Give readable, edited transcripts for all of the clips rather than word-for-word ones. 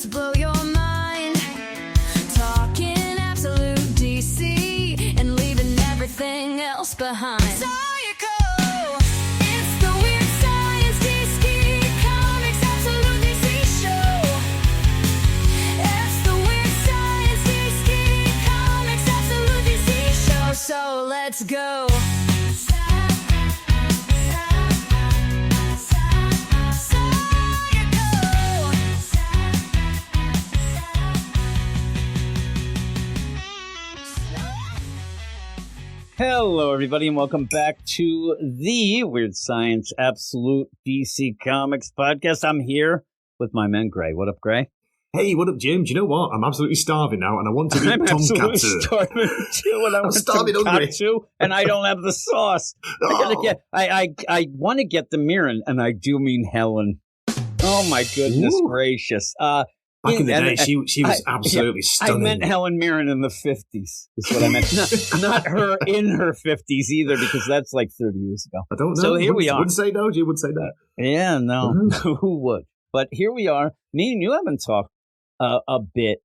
just blow your mind. Talking absolute DC and leaving everything else behind. Psycho! It's the Weird Science DC Comics Absolute DC Show. It's the Weird Science DC Comics Absolute DC Show. So let's go. Hello, everybody, and welcome back to the Weird Science Absolute DC Comics podcast. I'm here with my man, Gray. What up, Gray? Hey, what up, Jim? Do you know what? I'm absolutely starving now, and I want to eat I'm absolutely tonkatsu. starving too, and I want starving hungry. tonkatsu, and I don't have the sauce. I want to get the Mirren, and I do mean Helen. Oh my goodness gracious! Back in the day, she was absolutely stunning. I meant Helen Mirren in the 50s, is what I meant. Not her in her 50s either, because that's like 30 years ago. I don't know. So here we are. Wouldn't say no. You would say that. Yeah, no. Who would? But here we are. Me and you haven't talked a bit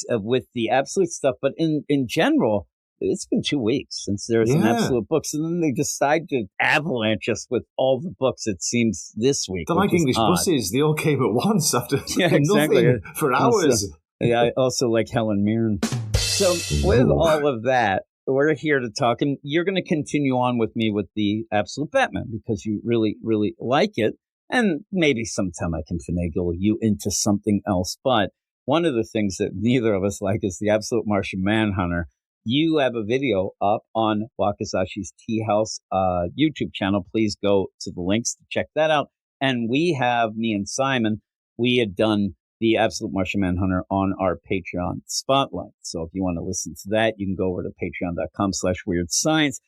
with the Absolute stuff, but in general, it's been 2 weeks since there's an Absolute books, and then they decide to avalanche us with all the books, it seems, this week. They're like English buses. They all came at once after exactly. nothing for hours. I also like Helen Mirren. So with all of that, we're here to talk, and you're going to continue on with me with the Absolute Batman because you really, really like it, and maybe sometime I can finagle you into something else. But one of the things that neither of us like is the Absolute Martian Manhunter. You have a video up on Wakazashi's Tea House YouTube channel. Please go to the links to check that out. And we have, me and Simon, we had done the Absolute Martian Manhunter on our Patreon Spotlight. So if you want to listen to that, you can go over to patreon.com/weirdscience.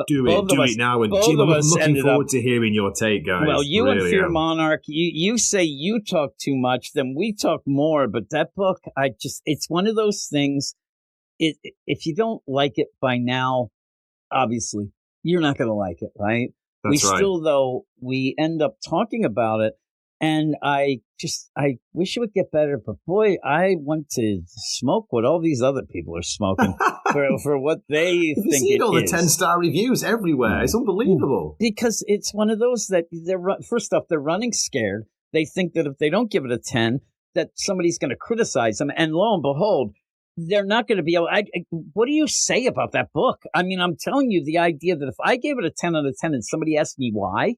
Do it now. And Jim, I'm looking forward to hearing your take, guys. Well, you really and Fear Monarch, you say you talk too much, then we talk more. But that book, it's one of those things. If you don't like it by now, obviously, you're not going to like it, right? That's right. Still, though, we end up talking about it, and I wish it would get better, but boy, I want to smoke what all these other people are smoking for what they think it is. All the 10-star reviews everywhere. It's unbelievable. Because it's one of those that, first off, they're running scared. They think that if they don't give it a 10, that somebody's going to criticize them, and lo and behold, they're not going to be able. What do you say about that book? I mean, I'm telling you, the idea that if I gave it a 10 out of 10 and somebody asked me why,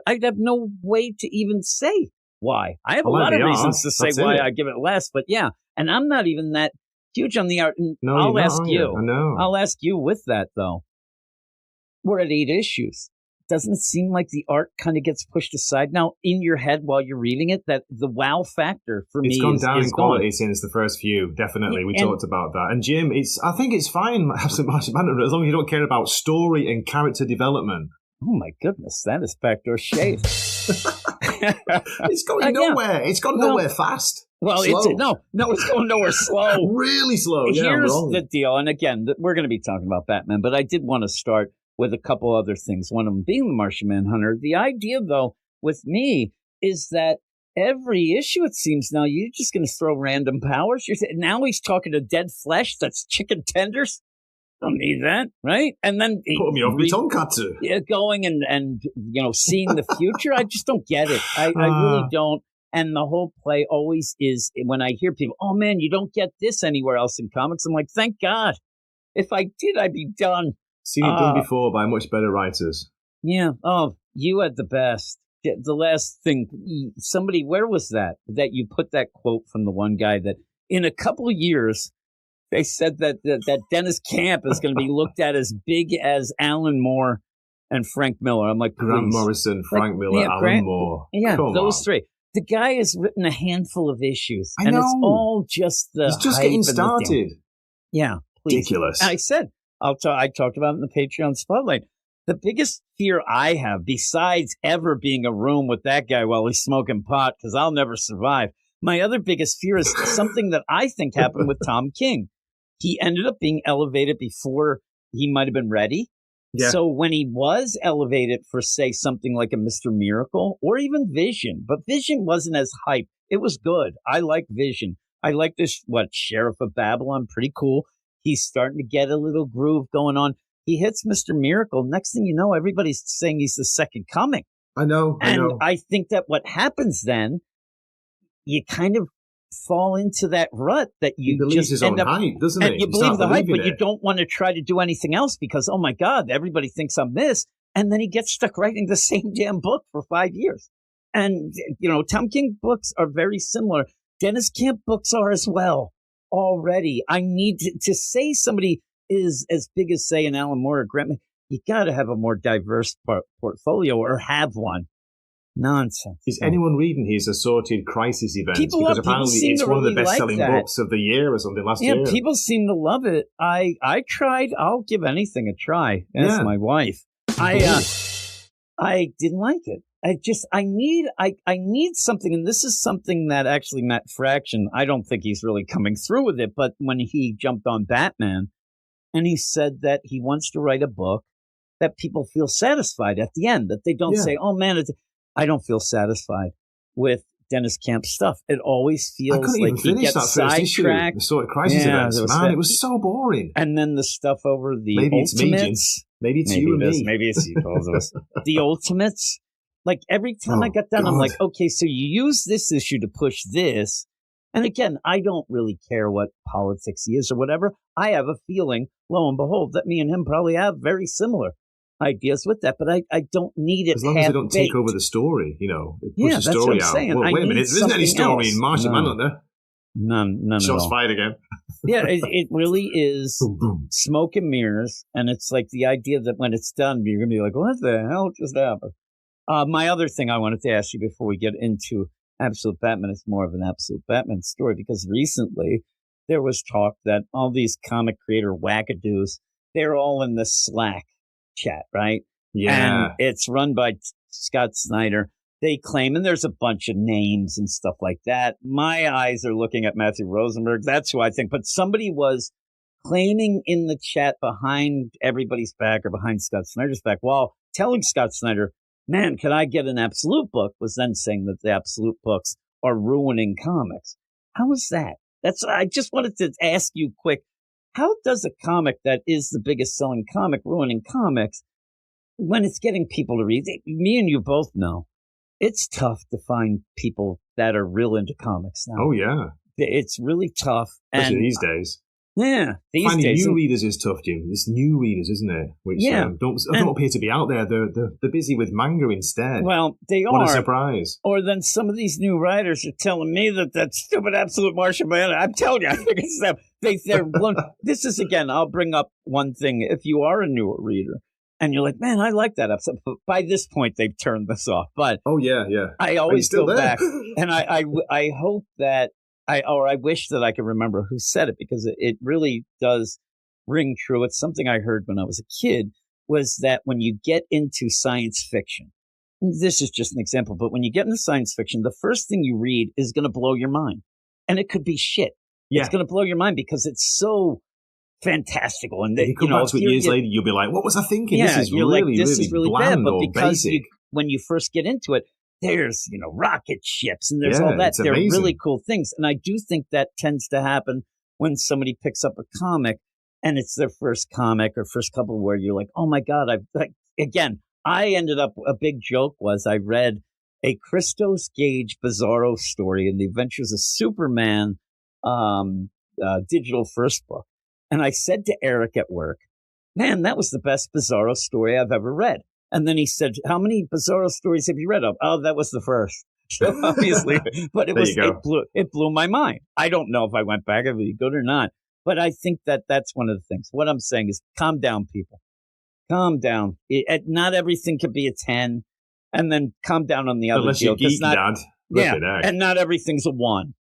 I'd have no way to even say why. I have a lot of reasons to say why I give it less, but yeah, and I'm not even that huge on the art. No, I'll ask you. I know. I'll ask you with that though. We're at 8 issues. Doesn't it seem like the art kind of gets pushed aside now in your head while you're reading it? That the wow factor for me it's gone down in quality gone. Since the first few. Definitely, we talked about that. And Jim, I think it's fine, Absolute Martian Manhunter, as long as you don't care about story and character development. Oh my goodness, that is backdoor shade. It's going nowhere. It's gone nowhere fast. Well, it's going nowhere slow. Really slow. Here's the deal, and again, we're going to be talking about Batman, but I did want to start with a couple other things, one of them being the Martian Manhunter. The idea, though, with me is that every issue, it seems now, you're just going to throw random powers. Now he's talking to dead flesh that's chicken tenders. Don't need that, right? And then put me over with tonkatsu. Yeah, going and seeing the future. I just don't get it. I really don't. And the whole play always is when I hear people, oh man, you don't get this anywhere else in comics. I'm like, thank God. If I did, I'd be done. Seen it done before by much better writers. Yeah. Oh, you had the best. The last thing, somebody, where was that you put that quote from the one guy that in a couple of years, they said that Dennis Camp is going to be looked at as big as Alan Moore and Frank Miller. I'm like, Grant Morrison, Frank Miller, Alan Moore. Yeah, Come those on. The guy has written a handful of issues. I know. It's all just the He's just getting started. Yeah. Please. Ridiculous. I said, I talked about it in the Patreon Spotlight. The biggest fear I have, besides ever being a room with that guy while he's smoking pot, because I'll never survive, my other biggest fear is something that I think happened with Tom King. He ended up being elevated before he might have been ready. Yeah. So when he was elevated for, say, something like a Mr. Miracle or even Vision, but Vision wasn't as hype. It was good. I like Vision. I like this, Sheriff of Babylon, pretty cool. He's starting to get a little groove going on. He hits Mr. Miracle. Next thing you know, everybody's saying he's the second coming. I know. I think that what happens then, you kind of fall into that rut that you believes just his end own up, hype, doesn't and he? you believe the hype, but it. you don't want to try to do anything else because, oh my God, everybody thinks I'm this. And then he gets stuck writing the same damn book for 5 years. And, Tom King books are very similar. Dennis Camp books are as well already. I need to say somebody is as big as, say, an Alan Moore or Grant. You got to have a more diverse portfolio or have one. Nonsense. Is anyone reading his Assorted Crisis event? Because apparently it's one of the best-selling books of the year or something last year. Yeah, people seem to love it. I tried. I'll give anything a try. That's my wife. I didn't like it. I need something, and this is something that actually Matt Fraction, I don't think he's really coming through with it, but when he jumped on Batman, and he said that he wants to write a book that people feel satisfied at the end, that they don't say, oh man, I don't feel satisfied with Dennis Camp's stuff. It always feels like he gets sidetracked. The sort of crisis events, man. It was so boring. And then the stuff over the Maybe Ultimates. Maybe it's you and me. Maybe it's you, both of us. The Ultimates. Like every time I got done, I'm like, okay, so you use this issue to push this. And again, I don't really care what politics he is or whatever. I have a feeling, lo and behold, that me and him probably have very similar ideas with that, but I don't need it. As long as they don't take over the story, It that's the story what I'm out. saying. Well, wait a minute, there isn't any story in Martian Manhunter. None Shots fired again. Yeah, it really is Boom, boom. smoke and mirrors, and it's like the idea that when it's done, you're going to be like, what the hell just happened? My other thing I wanted to ask you before we get into Absolute Batman is more of an Absolute Batman story, because recently there was talk that all these comic creator wackadoos, they're all in the Slack chat, right? Yeah. And it's run by Scott Snyder. They claim, and there's a bunch of names and stuff like that. My eyes are looking at Matthew Rosenberg. That's who I think. But somebody was claiming in the chat behind everybody's back or behind Scott Snyder's back, while telling Scott Snyder, man, can I get an Absolute book? Was then saying that the Absolute books are ruining comics. How is that? I just wanted to ask you quick. How does a comic that is the biggest selling comic ruining comics when it's getting people to read? Me and you both know it's tough to find people that are real into comics now. Oh, yeah. It's really tough. Especially these days. Yeah, finding new readers is tough, Jim. It's new readers, isn't it? Which don't appear to be out there. They're busy with manga instead. Well, they are. What a surprise! Or then some of these new writers are telling me that stupid Absolute Martian Man. I'm telling you, I think it's them. They're blown. This is, again, I'll bring up one thing. If you are a newer reader and you're like, man, I like that episode, but by this point they've turned this off. But oh yeah. I always go back, and I hope that. I wish that I could remember who said it, because it really does ring true. It's something I heard when I was a kid, was that when you get into science fiction, this is just an example, but when you get into science fiction, the first thing you read is going to blow your mind. And it could be shit. Yeah. It's going to blow your mind because it's so fantastical. And you come back to it years later, you'll be like, what was I thinking? Yeah, this is really bland, bad. But or because basic. when you first get into it, there's, rocket ships and there's all that. They're amazing. really cool things. And I do think that tends to happen when somebody picks up a comic and it's their first comic or first couple where you're like, oh my God, I ended up, a big joke was I read a Christos Gage Bizarro story in the Adventures of Superman digital first book. And I said to Eric at work, man, that was the best Bizarro story I've ever read. And then he said, how many Bizarro stories have you read of? Oh, that was the first. So obviously, but it blew my mind. I don't know if I went back, if it was good or not. But I think that's one of the things. What I'm saying is calm down, people. Calm down. Not everything could be a 10. And then calm down on the other Unless deal. You're geek, Dad. And not everything's a 1.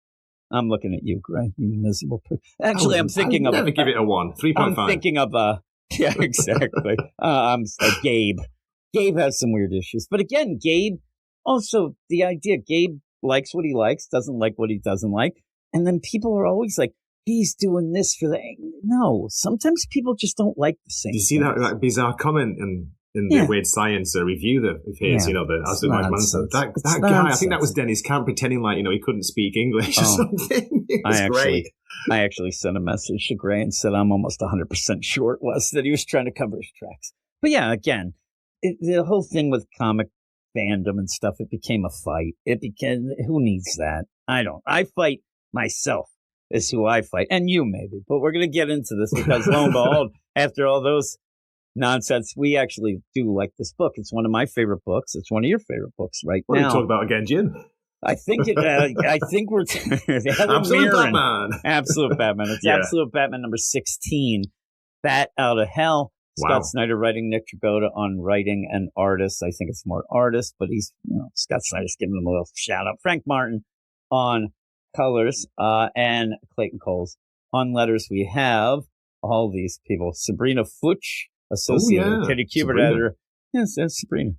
I'm looking at you, Greg, you miserable person. Actually, I'm thinking of... never give it a 1. 3.5. I'm thinking of... yeah, exactly. Gabe. Gabe has some weird issues. But again, Gabe, also the idea, Gabe likes what he likes, doesn't like what he doesn't like. And then people are always like, he's doing this for the. No, sometimes people just don't like the same. Do you see that bizarre comment in the Weird Science review of his, the Absolute Martian Manson? That guy, I think that was Dennis Camp pretending like, he couldn't speak English or something. It was great. I actually sent a message to Gray and said I'm almost 100% sure it was that he was trying to cover his tracks. But yeah, again, the whole thing with comic fandom and stuff, it became a fight. It became, who needs that? I fight myself is who I fight. And you maybe. But we're going to get into this because lo and behold, after all those nonsense, we actually do like this book. It's one of my favorite books. It's one of your favorite books now. What are you talking about again, Jim? I think we're Absolute Batman. Absolute Batman. It's Absolute Batman number 16. Bat Out of Hell. Scott Snyder writing, Nick Dragotta on writing and artist. I think it's more artist, but he's, Scott Snyder's giving him a little shout out. Frank Martin on colors, and Clayton Coles on letters. We have all these people. Sabrina Fuchs, associate Teddy Kubert editor. Yes, that's Sabrina.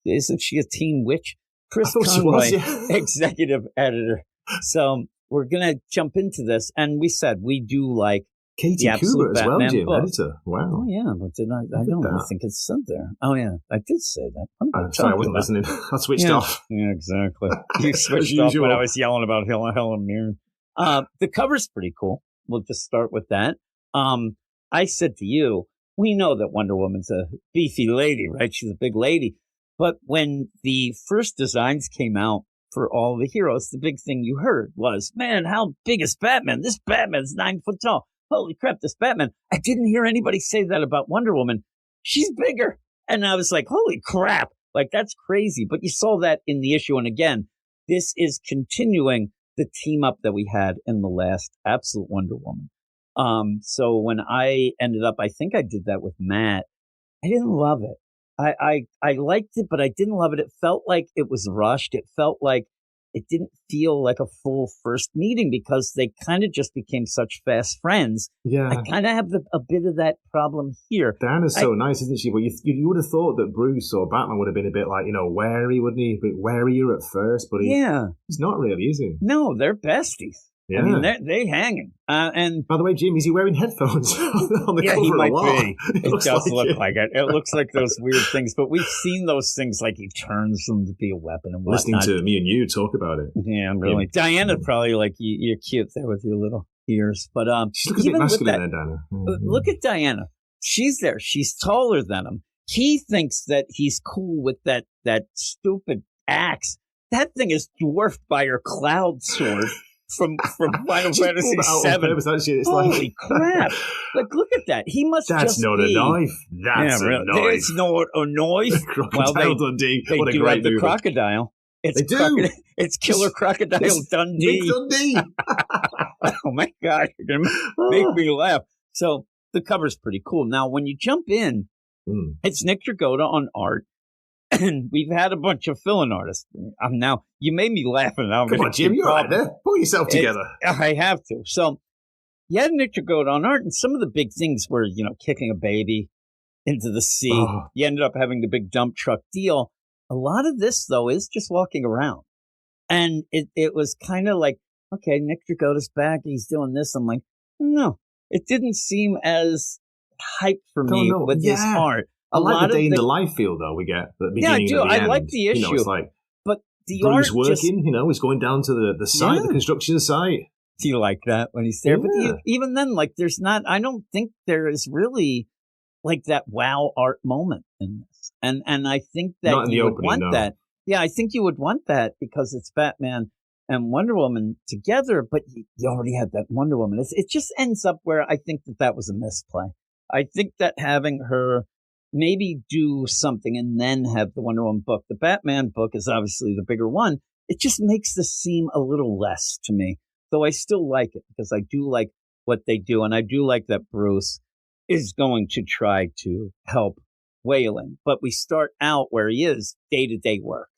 Isn't she a teen witch? Chris Conroy, executive editor. So we're going to jump into this. And we said we do like Katie Kubert as well, Jim, editor. Wow. Oh, yeah. But I don't think it's said there. Oh, yeah. I did say that. I'm sorry, I wasn't listening. I switched off. Yeah, exactly. You switched off when I was yelling about Helen Mirren. The cover's pretty cool. We'll just start with that. I said to you, we know that Wonder Woman's a beefy lady, right? She's a big lady. But when the first designs came out for all the heroes, the big thing you heard was, man, how big is Batman? This Batman's 9 foot tall. Holy crap, this Batman. I didn't hear anybody say that about Wonder Woman. She's bigger. And I was like, holy crap. Like, that's crazy. But you saw that in the issue. And again, this is continuing the team up that we had in the last Absolute Wonder Woman. So when I ended up, I think I did that with Matt. I didn't love it. I liked it, but I didn't love it. It felt like it was rushed. It felt like it didn't feel like a full first meeting because they kind of just became such fast friends. Yeah. I kind of have a bit of that problem here. Diana's so nice, isn't she? But you would have thought that Bruce or Batman would have been a bit like, wary, wouldn't he? A bit warier at first, but he's not really, is he? No, they're besties. Yeah. I mean, they hanging. And by the way, Jim, is he wearing headphones on the cover he might of the wall? Be. It does look like it. It looks like those weird things, but we've seen those things like he turns them to be a weapon and whatnot. Listening to me and you talk about it. Yeah, really. Yeah. Diana probably like you're cute there with your little ears, but she looks a bit masculine there, Diana. Mm-hmm. Look at Diana. She's there. She's taller than him. He thinks that he's cool with that stupid axe. That thing is dwarfed by her cloud sword. From Final Fantasy VII. Holy crap! Like, look at that. He must. That's not a knife. That's a knife. It's not a knife. Crocodile Dundee. They what a do great have the movie. crocodile. It's they do. It's Killer Crocodile Dundee. Big Dundee. Oh my God! You're gonna make me laugh. So the cover's pretty cool. Now, when you jump in, it's Nick Dragotta on art. And we've had a bunch of fill-in artists. Now, you made me laugh. And I'm Come on, Jim, you're right there. Pull yourself together. I have to. So, you had Nick Dragotta on art, and some of the big things were, kicking a baby into the sea. Oh. You ended up having the big dump truck deal. A lot of this, though, is just walking around. And it was kind of like, okay, Nick Dragotta's back, he's doing this. I'm like, no. It didn't seem as hype for me with his art. I like the day in the life feel, though, we get at the beginning. Yeah, I do. I like the issue. It's like, but the Bruce art working, he's going down to the site, the construction site. Do you like that when he's there? Yeah. But even then, like, I don't think there is really, like, that wow art moment in this. And I think that you would want that. Yeah, I think you would want that because it's Batman and Wonder Woman together, but you already had that Wonder Woman. It just ends up where I think that was a misplay. I think that having her maybe do something and then have the Wonder Woman book. The Batman book is obviously the bigger one. It just makes this seem a little less to me, though I still like it because I do like what they do. And I do like that Bruce is going to try to help Wayland. But we start out where he is, day-to-day work.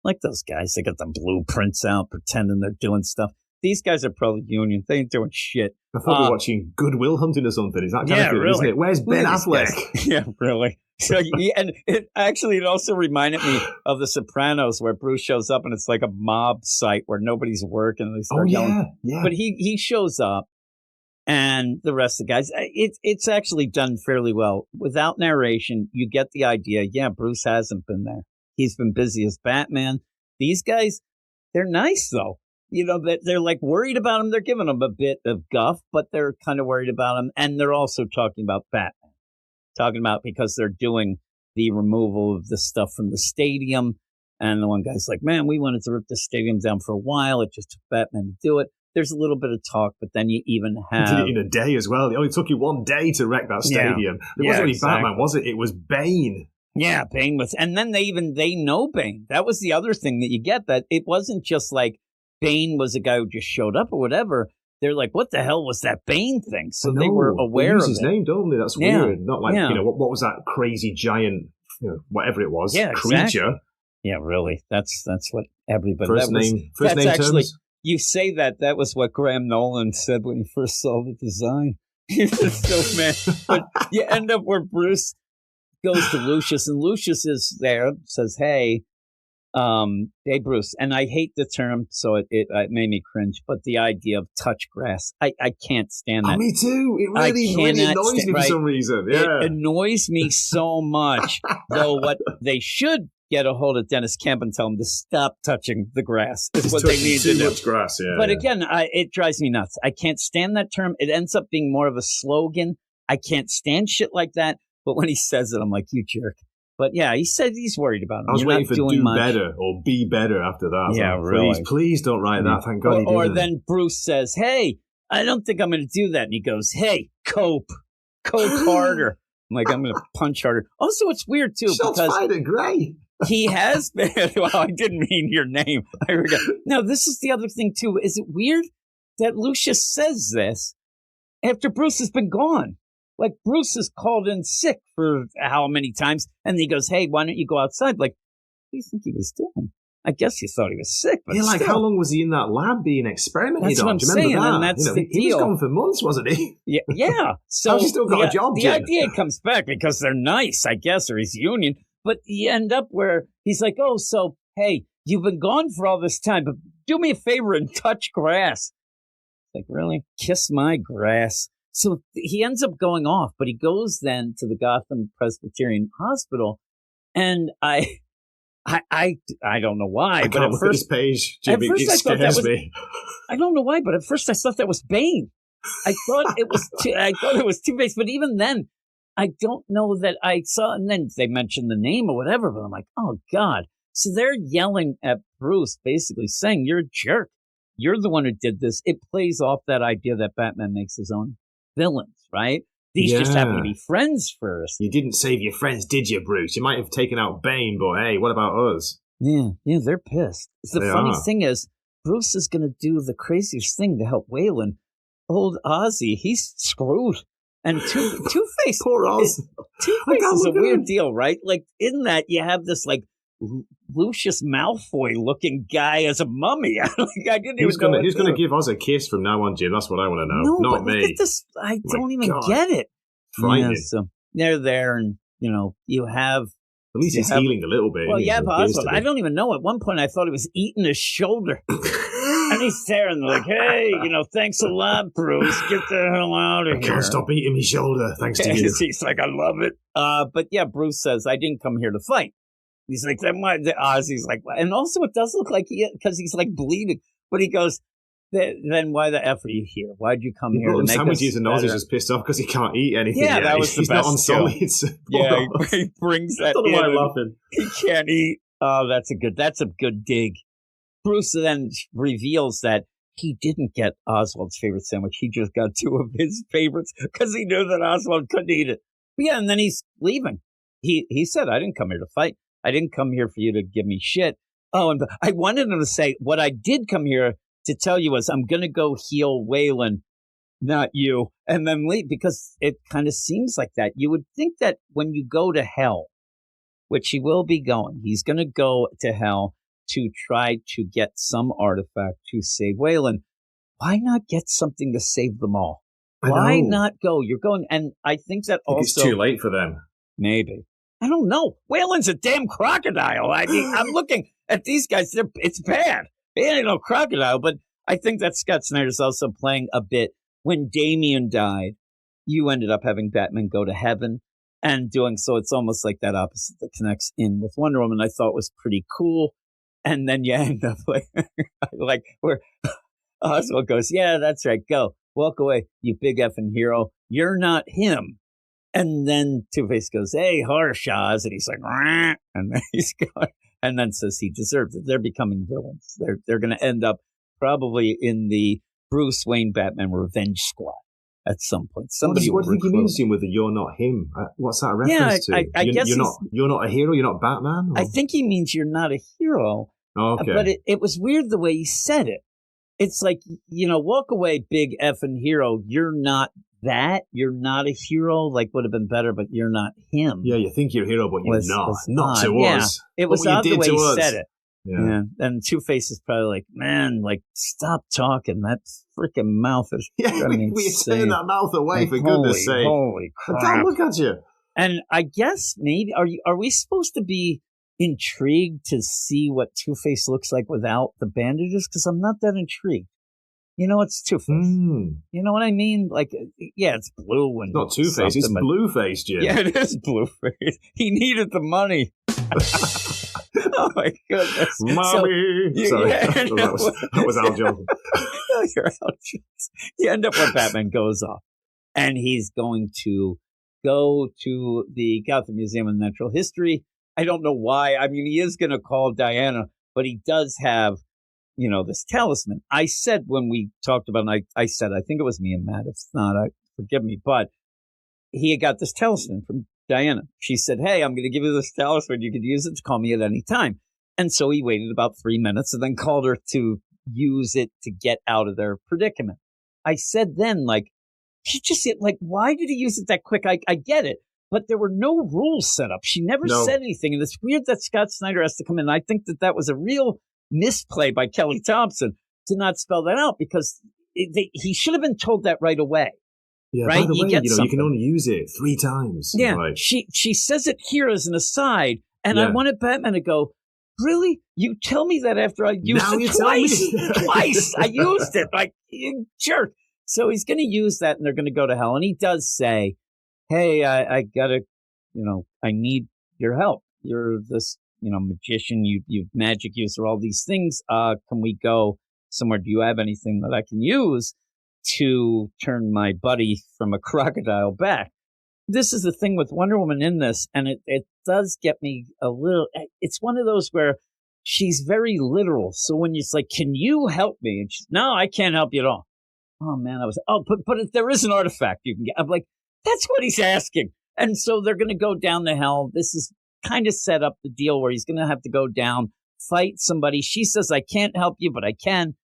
Like those guys, they got the blueprints out, pretending they're doing stuff. These guys are probably union. They ain't doing shit. I thought we were watching Good Will Hunting or something. Is that kind of thing, really? Isn't it? Where's Ben Affleck? Yeah, really. So, and it also reminded me of The Sopranos, where Bruce shows up and it's like a mob site where nobody's working. And they start yelling. Yeah. But he shows up and the rest of the guys. It's actually done fairly well. Without narration, you get the idea. Yeah, Bruce hasn't been there. He's been busy as Batman. These guys, they're nice, though. You know, they're like worried about him. They're giving him a bit of guff, but they're kind of worried about him. And they're also talking about Batman. Talking about because they're doing the removal of the stuff from the stadium. And the one guy's like, man, we wanted to rip the stadium down for a while. It just took Batman to do it. There's a little bit of talk, but then you even have... He did it in a day as well. It only took you one day to wreck that stadium. It wasn't really Batman, was it? It was Bane. Yeah, Bane was... And then they know Bane. That was the other thing that you get, that it wasn't just like Bane was a guy who just showed up or whatever. They're like, what the hell was that Bane thing? So they were aware of it. They use his name, don't they? That's weird. Not like, what was that crazy giant, whatever it was, creature? Exactly. Yeah, really. That's what everybody... First name terms? You say that. That was what Graham Nolan said when he first saw the design. He was so mad. But you end up where Bruce goes to Lucius, and Lucius is there, says, hey, Bruce. And I hate the term, so it made me cringe. But the idea of touch grass, I can't stand that. Oh, me too. It really annoys me for some reason. Yeah. It annoys me so much. Though what they should get a hold of Dennis Camp and tell him to stop touching the grass is what they need to do. Too much grass, But again, it drives me nuts. I can't stand that term. It ends up being more of a slogan. I can't stand shit like that. But when he says it, I'm like, you jerk. But yeah, he said he's worried about it. I was waiting for do better or be better after that. Yeah, really. Please don't write that. Thank God he didn't. Or then Bruce says, hey, I don't think I'm going to do that. And he goes, hey, cope harder. I'm like, I'm going to punch harder. Also, it's weird, too. Shots fired at Gray. He has been. Well, I didn't mean your name. I forgot. No, this is the other thing, too. Is it weird that Lucius says this after Bruce has been gone? Like, Bruce is called in sick for how many times? And he goes, hey, why don't you go outside? Like, what do you think he was doing? I guess he thought he was sick. But like, how long was he in that lab being experimented on? That's what I'm saying, that? and that's the deal. He was gone for months, wasn't he? Yeah. So how's he still got a job, The idea comes back because they're nice, I guess, or he's union. But you end up where he's like, oh, so, hey, you've been gone for all this time, but do me a favor and touch grass. Like, really? Kiss my grass. So he ends up going off, but he goes then to the Gotham Presbyterian Hospital, and I don't know why, but at first, page, Jimmy, it scares me. I don't know why, but at first I thought that was Bane. I thought it was Two-Face, but even then, I don't know that I saw. And then they mentioned the name or whatever, but I'm like, oh God! So they're yelling at Bruce, basically saying, "You're a jerk. You're the one who did this." It plays off that idea that Batman makes his own villains, right? These just happen to be friends first. You didn't save your friends, did you, Bruce? You might have taken out Bane, but hey, what about us? Yeah, they're pissed. The funny thing is, Bruce is going to do the craziest thing to help Waylon. Old Ozzy, he's screwed. And Two-Face. Poor Oz. Two-Face is a weird deal, right? Like, in that, you have this, like, Lucius Malfoy-looking guy as a mummy. I didn't even know. Who's going to give Oz a kiss from now on, Jim? That's what I want to know. No, not me. I don't even get it. Frightening. Yeah, so they're there, and, you have... At least he's healing a little bit. Well, you have Oswald. I don't even know. At one point, I thought he was eating his shoulder. And he's staring like, hey, thanks a lot, Bruce. Get the hell out of here. I can't stop eating my shoulder, thanks to you. He's like, I love it. But yeah, Bruce says, I didn't come here to fight. He's like, then why? Ozzy's like, and also it does look like because he's like bleeding. But he goes, then why the F are you here? Why'd you come here to make sandwiches? And Ozzy's just pissed off because he can't eat anything. Yeah, that was the he's best. Not on solids. Yeah, he brings that. I don't know why I'm laughing. He can't eat. Oh, that's a good dig. Bruce then reveals that he didn't get Oswald's favorite sandwich. He just got two of his favorites because he knew that Oswald couldn't eat it. But yeah, and then he's leaving. He said, I didn't come here to fight. I didn't come here for you to give me shit. Oh, and I wanted him to say, what I did come here to tell you was I'm going to go heal Waylon, not you, and then leave, because it kind of seems like that. You would think that when you go to hell, which he will be going, he's going to go to hell to try to get some artifact to save Waylon. Why not get something to save them all? Why not go? You're going, and I think that also... it's too late for them. Maybe. I don't know. Waylon's a damn crocodile. I mean, I'm looking at these guys. It's bad. He ain't no crocodile, but I think that Scott Snyder's also playing a bit when Damian died, you ended up having Batman go to heaven and doing so. It's almost like that opposite that connects in with Wonder Woman. I thought was pretty cool. And then you end up like where Oswald goes, yeah, that's right. Go walk away, you big effing hero. You're not him. And then Two-Face goes, hey, Harshaws. And he's like, rah! And then he's going, and then says he deserves it. They're becoming villains. They're going to end up probably in the Bruce Wayne Batman Revenge Squad at some point. Somebody what do you think he means to him with the "you're not him"? What's that a reference to? I guess you're not a hero. You're not Batman. Or? I think he means you're not a hero. Oh, okay. But it was weird the way he said it. It's like, walk away, big effing hero. You're not that. You're not a hero. Like, would have been better, but you're not him. Yeah, you think you're a hero, but you're not to us. It was odd the way he said it. Yeah. And Two-Face is probably like, man, like, stop talking. That freaking mouth is. Yeah, we turn that mouth away, like, for goodness sake. Holy crap. I can't look at you. And I guess maybe, are we supposed to be intrigued to see what Two-Face looks like without the bandages? Because I'm not that intrigued. It's Two-Face. You know what I mean? Like, yeah, it's blue and not Two-Face. It's Blue-Face, Jim. Yeah, it is Blue-Face. He needed the money. Oh my goodness, mommy! Sorry, that was Al Johnson. You're Al Johnson. You end up where Batman goes off, and he's going to go to the Gotham Museum of Natural History. I don't know why. I mean, he is going to call Diana, but he does have, this talisman. I said when we talked about it, I said, I think it was me and Matt. If not, forgive me, but he had got this talisman from Diana. She said, hey, I'm going to give you this talisman. You could use it to call me at any time. And so he waited about 3 minutes and then called her to use it to get out of their predicament. I said then, like, she just said, like, why did he use it that quick? I get it. But there were no rules set up. She never said anything. And it's weird that Scott Snyder has to come in. I think that was a real misplay by Kelly Thompson to not spell that out, because he should have been told that right away. Yeah, right? By the way, you can only use it 3 times. Yeah, like. she says it here as an aside, and I wanted Batman to go, really? You tell me that after I used it twice? Twice! I used it! Like, you jerk! So he's going to use that, and they're going to go to hell. And he does say, hey, I got to, I need your help. You're this, magician. You've magic user, all these things. Can we go somewhere? Do you have anything that I can use to turn my buddy from a crocodile back? This is the thing with Wonder Woman in this, and it does get me a little. It's one of those where she's very literal. So when it's like, can you help me? And she's, no, I can't help you at all. Oh man, but if there is an artifact you can get. I'm like, that's what he's asking. And so they're going to go down to hell. This is kind of set up the deal where he's going to have to go down, fight somebody. She says, I can't help you, but I can.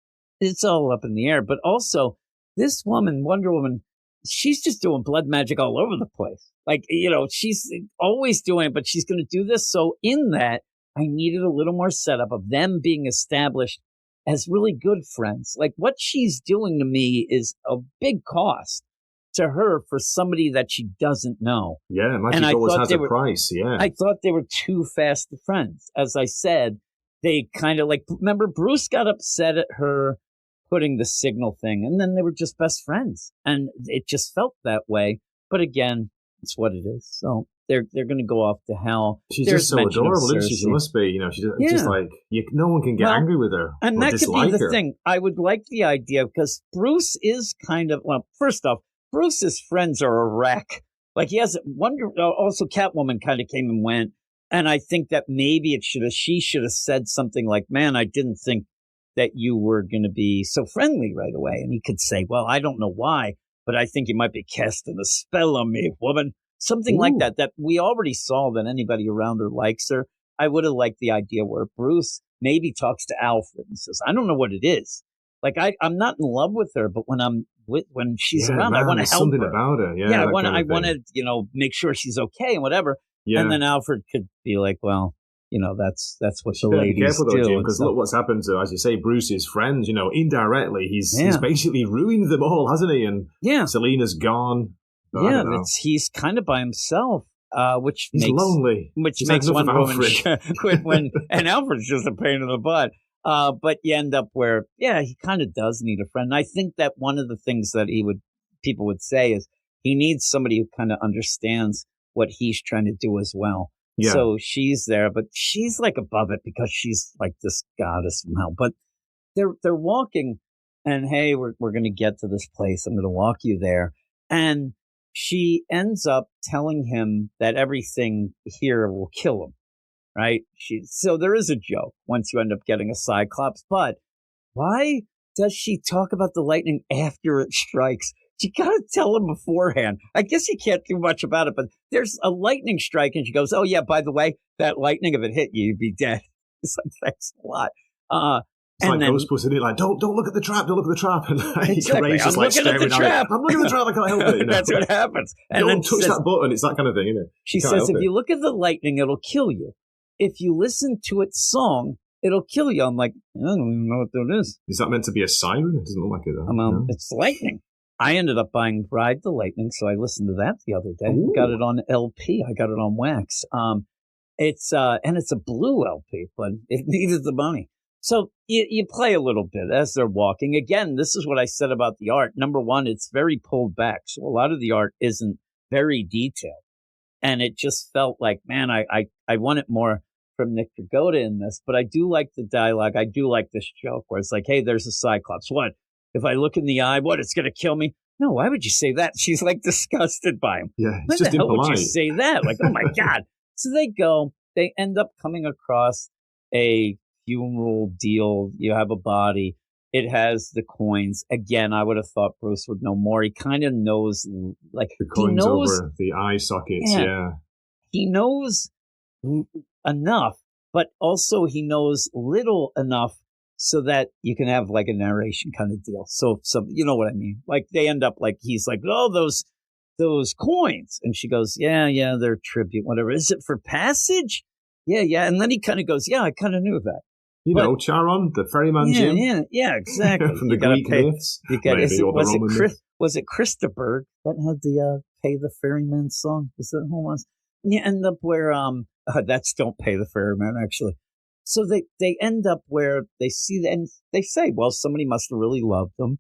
It's all up in the air. But also, this woman, Wonder Woman, she's just doing blood magic all over the place. Like, she's always doing it, but she's going to do this. So in that, I needed a little more setup of them being established as really good friends. Like, what she's doing to me is a big cost to her for somebody that she doesn't know. Yeah, magic always has a price, yeah. I thought they were too fast friends. As I said, they kind of like, remember, Bruce got upset at her putting the signal thing, and then they were just best friends. And it just felt that way. But again, it's what it is. So they're going to go off to hell. She's just so adorable, isn't she? She must be, she's just like, no one can get angry with her. And that could be the thing. I would like the idea, because Bruce is kind of, well, first off, Bruce's friends are a wreck. Like, he has also Catwoman kind of came and went. And I think that maybe she should have said something like, man, I didn't think that you were going to be so friendly right away. And he could say, well, I don't know why, but I think you might be casting a spell on me, woman. Something like that we already saw that anybody around her likes her. I would have liked the idea where Bruce maybe talks to Alfred and says, I don't know what it is. Like, I'm not in love with her, but when she's around, I want to help something her. about her. Yeah, I want to, make sure she's okay and whatever. Yeah. And then Alfred could be like, well, that's what the ladies do. Be careful though, Jim, because look what's happened to, as you say, Bruce's friends. Indirectly, he's basically ruined them all, hasn't he? And Selina's gone. Yeah, he's kind of by himself, which he's makes lonely. Which makes Wonder Woman quit and Alfred's just a pain in the butt. But you end up where, he kind of does need a friend. And I think that one of the things that he would people would say is he needs somebody who kind of understands what he's trying to do as well. Yeah. So she's there, but she's like above it because she's like this goddess somehow. But they're walking, and hey, we're going to get to this place. I'm going to walk you there. And she ends up telling him that everything here will kill him, right? So there is a joke once you end up getting a Cyclops. But why does she talk about the lightning after it strikes? You got to tell him beforehand. I guess you can't do much about it, but there's a lightning strike, and she goes, oh, yeah, by the way, that lightning, if it hit you, you'd be dead. It's like, thanks a lot. It's like Ghostbusters, isn't it? Like, don't look at the trap, don't look at the trap. And like, exactly. I'm looking at the trap. I'm looking at the trap, I can't help it. You know? That's what happens. And don't touch that button. It's that kind of thing, isn't it? She says, if you look at the lightning, it'll kill you. If you listen to its song, it'll kill you. I'm like, I don't even know what that is. Is that meant to be a siren? It doesn't look like it, though. No? It's lightning. I ended up buying Ride the Lightning, so I listened to that the other day. I got it on LP. I got it on wax. It's a blue LP, but it needed the money. So you play a little bit as they're walking. Again, this is what I said about the art. Number one, it's very pulled back. So a lot of the art isn't very detailed. And it just felt like, man, I want it more from Nick Dragotta in this. But I do like the dialogue. I do like this joke where it's like, hey, there's a Cyclops. What? If I look in the eye, what? It's going to kill me? No, why would you say that? She's like disgusted by him. Yeah, it's just impolite. Why would you say that? Like, oh my God. So they go. They end up coming across a funeral deal. You have a body. It has the coins. Again, I would have thought Bruce would know more. He kind of knows, like, the coins over the eye sockets. Yeah. He knows enough, but also he knows little enough so that you can have like a narration kind of deal. So you know what I mean? Like they end up like, he's like, oh, those coins. And she goes, yeah, they're tribute, whatever. Is it for passage? Yeah. And then he kind of goes, yeah, I kind of knew that. You know, Charon, the ferryman Jim. Yeah, exactly. From the Greek myths. Was it Christopher that had the Pay the Ferryman song? Was that who it was? You end up where, that's Don't Pay the Ferryman, actually. So they end up where they see and they say, well, somebody must have really loved them.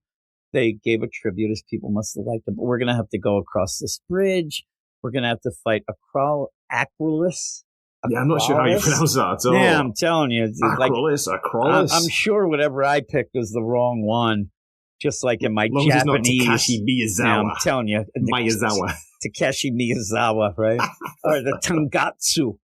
They gave a tribute as people must have liked them. But we're going to have to go across this bridge. We're going to have to fight Acrolis. Yeah, I'm not sure how you pronounce that at all. Yeah, I'm telling you. Acrolis. I'm sure whatever I picked was the wrong one. Just like in my Japanese. It's not Takashi Miyazawa. Yeah, I'm telling you. Miyazawa. Takeshi Miyazawa, right? Or the Tangatsu.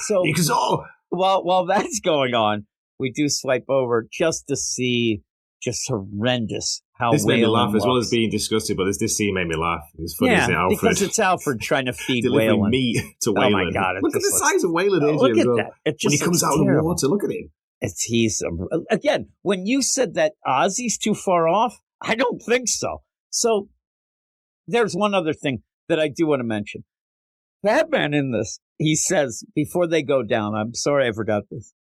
So while that's going on, we do swipe over just to see just horrendous how this made me laugh looks. As well as being disgusted, but this scene made me laugh. It's funny, isn't it, Alfred? Because it's Alfred trying to feed delivering Waylon meat to Waylon. Oh my God! Look at the size of Waylon. Look at that! When he comes out of the water, look at him. He's again. When you said that Ozzy's too far off, I don't think so. So there's one other thing that I do want to mention. Batman in this, he says before they go down. I'm sorry, I forgot this.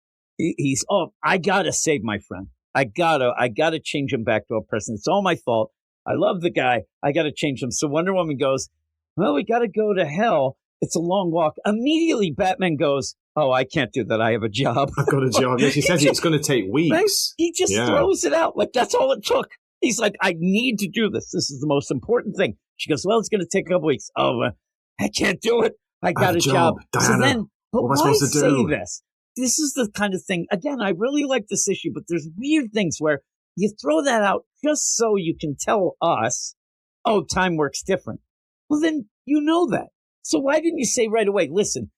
I gotta save my friend. I gotta change him back to a person. It's all my fault. I love the guy. I gotta change him. So Wonder Woman goes, well, we gotta go to hell. It's a long walk. Immediately, Batman goes, oh, I can't do that. I have a job. I've got a job. She says it's going to take weeks. Right? He just throws it out. Like, that's all it took. He's like, I need to do this. This is the most important thing. She goes, well, it's going to take a couple weeks. Oh, I can't do it. I got a job. Diana, so then, but what am I supposed to do? Say this? This is the kind of thing, again, I really like this issue, but there's weird things where you throw that out just so you can tell us, oh, time works different. Well, then you know that. So why didn't you say right away, listen,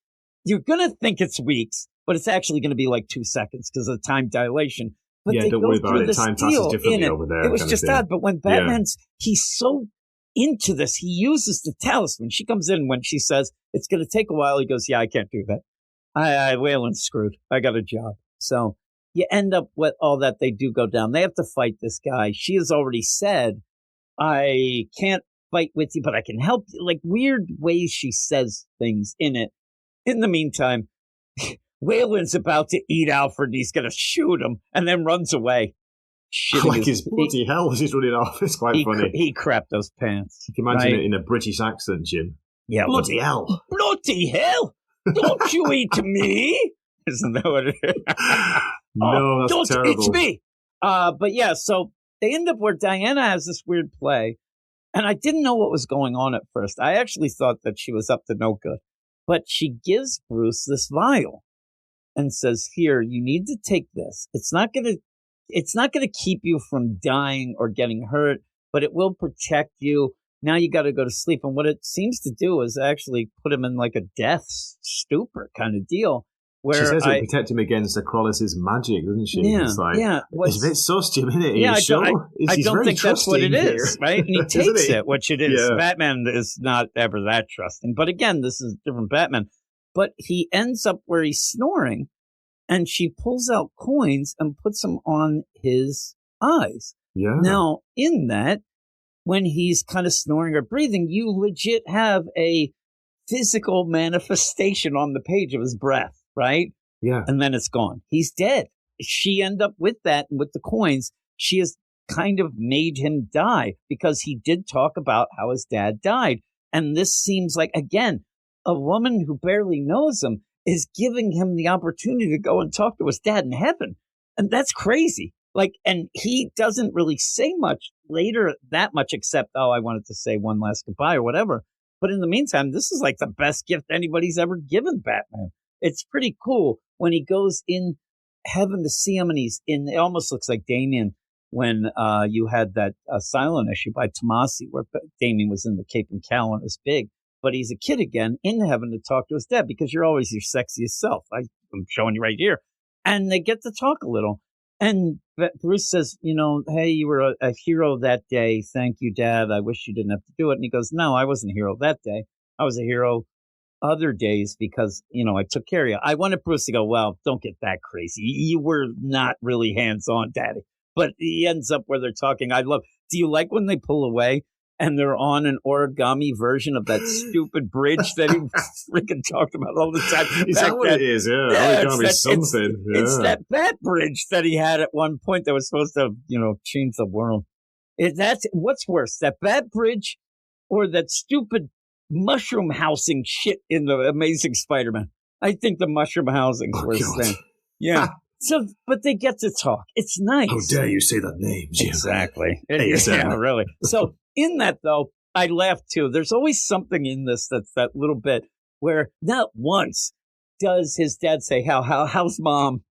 you're going to think it's weeks, but it's actually going to be like 2 seconds because of the time dilation. But yeah, don't worry about it. Time passes differently over there. It was just odd. But when Batman's, he's so into this, he uses the talisman. She comes in when she says, it's going to take a while. He goes, yeah, I can't do that. Waylon's screwed. I got a job. So you end up with all that. They do go down. They have to fight this guy. She has already said, I can't fight with you, but I can help you. Like weird ways she says things in it. In the meantime, Waylon's about to eat Alfred. He's going to shoot him and then runs away. Like his bloody hell as he's running off. It's quite funny. He crapped those pants. You can imagine it in a British accent, Jim. Yeah. Bloody hell. Bloody hell. Don't you eat me. Isn't that what it is? No, that's terrible. It's me. But yeah, so they end up where Diana has this weird play And I didn't know what was going on at first. I actually thought that she was up to no good. But she gives Bruce this vial and says, here, you need to take this. It's not going to keep you from dying or getting hurt, but it will protect you. Now you got to go to sleep. And what it seems to do is actually put him in like a death stupor kind of deal. Where she says it protect him against Acrolis's magic, doesn't she? Yeah, it's like, yeah. It's a bit sus, Jim, isn't it? Yeah, I don't think that's what it is, right? And he takes it, which it is. Yeah. Batman is not ever that trusting. But again, this is a different Batman. But he ends up where he's snoring, and she pulls out coins and puts them on his eyes. Yeah. Now, in that, when he's kind of snoring or breathing, you legit have a physical manifestation on the page of his breath. Right? Yeah. And then it's gone. He's dead. She end up with that, with the coins. She has kind of made him die because he did talk about how his dad died. And this seems like, again, a woman who barely knows him is giving him the opportunity to go and talk to his dad in heaven. And that's crazy. Like, and he doesn't really say much later, that much, except, oh, I wanted to say one last goodbye or whatever. But in the meantime, this is like the best gift anybody's ever given Batman. It's pretty cool when he goes in heaven to see him, and he's in. It almost looks like Damien when you had that Silent issue by Tomasi, where Damien was in the cape and cowl and it was big, but he's a kid again in heaven to talk to his dad because you're always your sexiest self. I'm showing you right here, and they get to talk a little. And Bruce says, hey, you were a hero that day. Thank you, Dad. I wish you didn't have to do it. And he goes, no, I wasn't a hero that day. I was a hero other days because, I took care of you. I wanted Bruce to go, well, don't get that crazy. You were not really hands-on, Daddy. But he ends up where they're talking. Do you like when they pull away and they're on an origami version of that stupid bridge that he freaking talked about all the time? Is that what it is? Yeah, origami is something. It's that bat bridge that he had at one point that was supposed to, change the world. That's what's worse, that bat bridge or that stupid mushroom housing shit in the Amazing Spider-Man. I think the mushroom housing was thing. Yeah. So, but they get to talk. It's nice. How dare you say that name, Jim? Exactly. Yeah, really. So in that, though, I laughed too. There's always something in this that's that little bit where not once does his dad say, how's mom?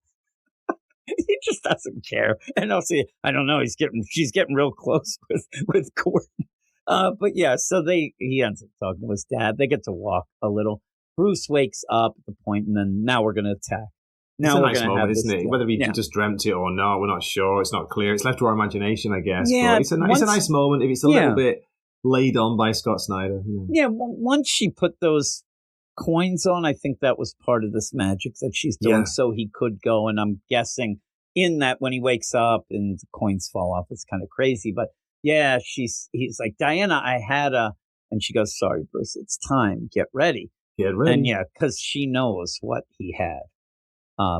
He just doesn't care. And I'll say, I don't know. She's getting real close with Gordon. But yeah, so he ends up talking to his dad. They get to walk a little. Bruce wakes up at the point, and then now we're going to attack. Now it's a nice moment, isn't it? Whether we just dreamt it or not, we're not sure. It's not clear. It's left to our imagination, I guess. Yeah, but it's a nice moment if it's a little bit laid on by Scott Snyder. Yeah, once she put those coins on, I think that was part of this magic that she's doing, so he could go. And I'm guessing in that when he wakes up and the coins fall off, it's kind of crazy, but. Yeah, he's like, Diana, I had and she goes, sorry, Bruce, it's time. Get ready. Get ready. And yeah, because she knows what he had.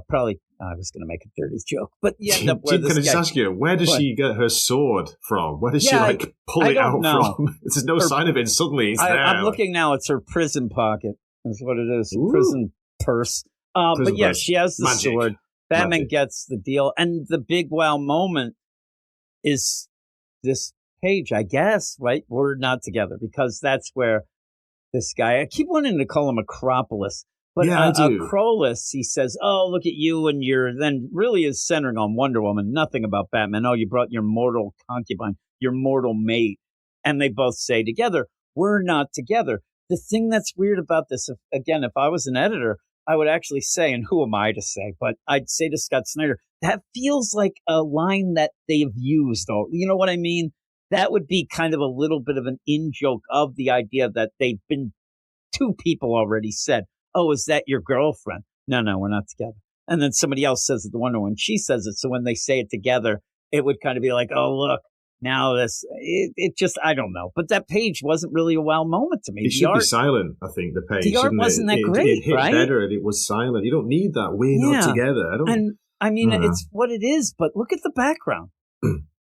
Probably, I was going to make a dirty joke, but yeah. Can I just ask you, where does she get her sword from? Where does she pull it out from? There's no sign of it. Suddenly it's there. I'm looking now. It's her prison pocket. That's what it is. Ooh. Prison purse. But yeah, she has the sword. Batman gets the deal. And the big wow moment is this page, I guess, right? We're not together because that's where this guy, I keep wanting to call him Acropolis, but Acrolis, he says, oh, look at you and then really is centering on Wonder Woman, nothing about Batman. Oh, you brought your mortal concubine, your mortal mate. And they both say together, we're not together. The thing that's weird about this, if I was an editor, I would actually say, and who am I to say, but I'd say to Scott Snyder, that feels like a line that they've used. You know what I mean? That would be kind of a little bit of an in-joke of the idea that they've been two people already said, oh, is that your girlfriend? No, we're not together. And then somebody else says it to Wonder Woman. She says it. So when they say it together, it would kind of be like, oh, look, now it just, I don't know. But that page wasn't really a wow moment to me. It should be silent, I think, the page. The art wasn't that great, it hit right? better if it was silent. You don't need that. We're not together. It's what it is, but look at the background.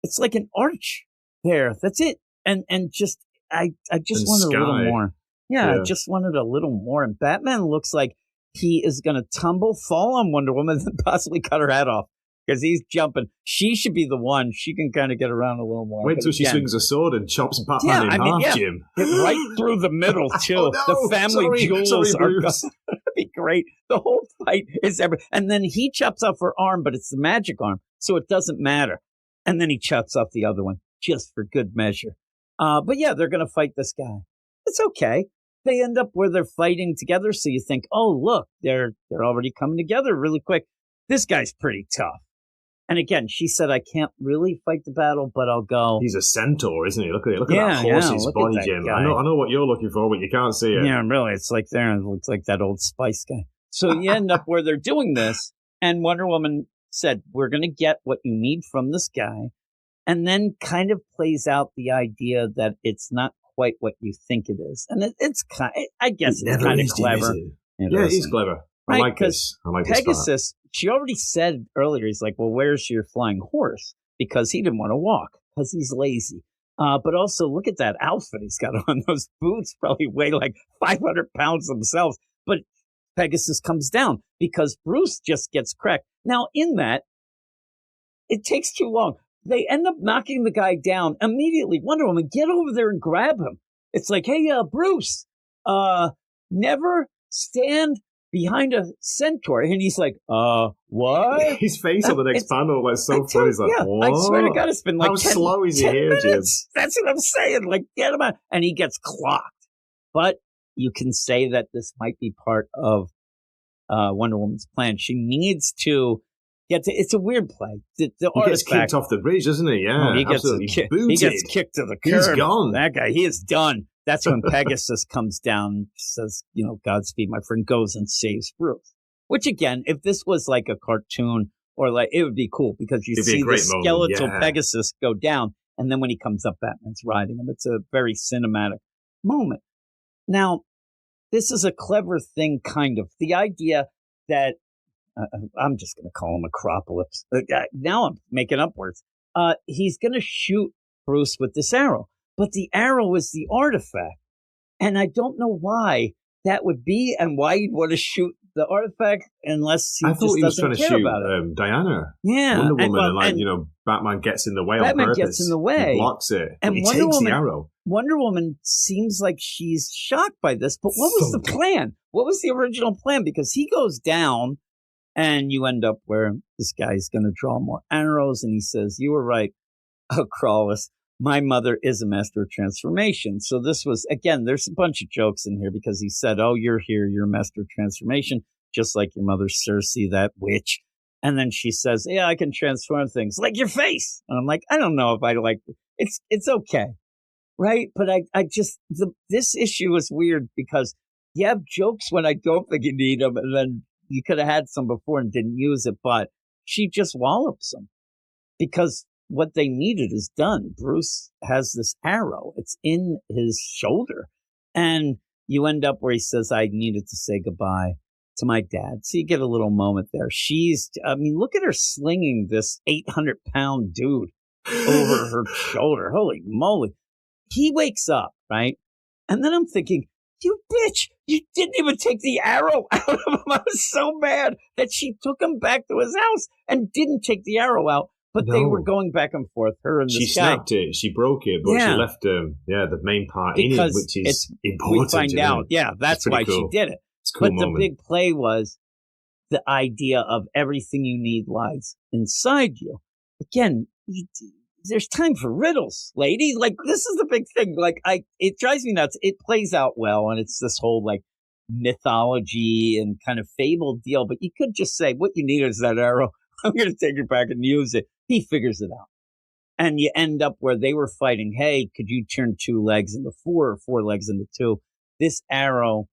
It's like an arch there. That's it. And just, I just wanted a little more. Yeah, I just wanted a little more. And Batman looks like he is going to fall on Wonder Woman and possibly cut her head off. because he's jumping. She should be the one. She can kind of get around a little more. Wait till she swings a sword and chops Batman in half, Jim. Right through the middle, too. Oh, no. The family jewels are going Bruce. to be great. The whole fight is and then he chops off her arm, but it's the magic arm, so it doesn't matter. And then he chops off the other one, just for good measure. But yeah, they're going to fight this guy. It's okay. They end up where they're fighting together, so you think, oh, look, they're already coming together really quick. This guy's pretty tough. And again, she said, I can't really fight the battle, but I'll go. He's a centaur, isn't he? Look at it. Look at that horse's body, Jim. I know what you're looking for, but you can't see it. Yeah, really. It's like there. It looks like that Old Spice guy. So you end up where they're doing this, and Wonder Woman said, we're going to get what you need from this guy, and then kind of plays out the idea that it's not quite what you think it is. And it's kind of, I guess it's kind of clever. Yeah, he's clever. Right, I like this. I like Pegasus, she already said earlier, he's like, well, where's your flying horse? Because he didn't want to walk, because he's lazy. But also, look at that outfit he's got on. Those boots probably weigh like 500 pounds themselves. But Pegasus comes down because Bruce just gets cracked. Now, in that, it takes too long. They end up knocking the guy down immediately. Wonder Woman, get over there and grab him. It's like, hey, Bruce, never stand behind a centaur. And he's like, what? His face on the next panel was so funny. He's like, what? I swear to God, it's been like how slow is he here, Jim? That's what I'm saying. Like, get him out. And he gets clocked. But you can say that this might be part of Wonder Woman's plan. She needs to get to, it's a weird play. The he gets kicked off the bridge, doesn't he? Yeah, he gets kicked to the curb. He's gone. That guy, he is done. That's when Pegasus comes down, says, Godspeed, my friend, goes and saves Bruce. Which, again, if this was like a cartoon or like, it would be cool because you see the skeletal Pegasus go down, and then when he comes up, Batman's riding him. It's a very cinematic moment. Now, this is a clever thing, kind of. The idea that, I'm just going to call him Acropolis. Now I'm making up words. He's going to shoot Bruce with this arrow. But the arrow is the artifact. And I don't know why that would be and why you'd want to shoot the artifact unless he just doesn't care about it. Diana. Yeah. Wonder Woman, and Batman gets in the way on purpose. Batman gets in the way. He blocks it. And he takes the arrow. Wonder Woman seems like she's shocked by this, but what was the plan? What was the original plan? Because he goes down and you end up where this guy's going to draw more arrows and he says, you were right, Acropolis. My mother is a master of transformation. So this was, again, there's a bunch of jokes in here because he said, oh, you're here, you're a master of transformation, just like your mother, Cersei, that witch. And then she says, yeah, I can transform things like your face. And I'm like, I don't know if I like it. It's okay. Right. But I just, this issue is weird because you have jokes when I don't think you need them. And then you could have had some before and didn't use it. But she just wallops them because what they needed is done. Bruce has this arrow. It's in his shoulder. And you end up where he says, I needed to say goodbye to my dad. So you get a little moment there. Look at her slinging this 800-pound dude over her shoulder. Holy moly. He wakes up, right? And then I'm thinking, you bitch, you didn't even take the arrow out of him. I was so mad that she took him back to his house and didn't take the arrow out. But they were going back and forth, her and this guy. She snapped it. She broke it, but she left the main part in it, which is important. We find out. Yeah, that's why she did it. It's a cool moment. The big play was the idea of everything you need lies inside you. Again, there's time for riddles, lady. Like, this is the big thing. Like, it drives me nuts. It plays out well, and it's this whole, like, mythology and kind of fable deal. But you could just say, what you need is that arrow. I'm going to take it back and use it. He figures it out. And you end up where they were fighting. Hey, could you turn 2 legs into 4 or 4 legs into 2? This arrow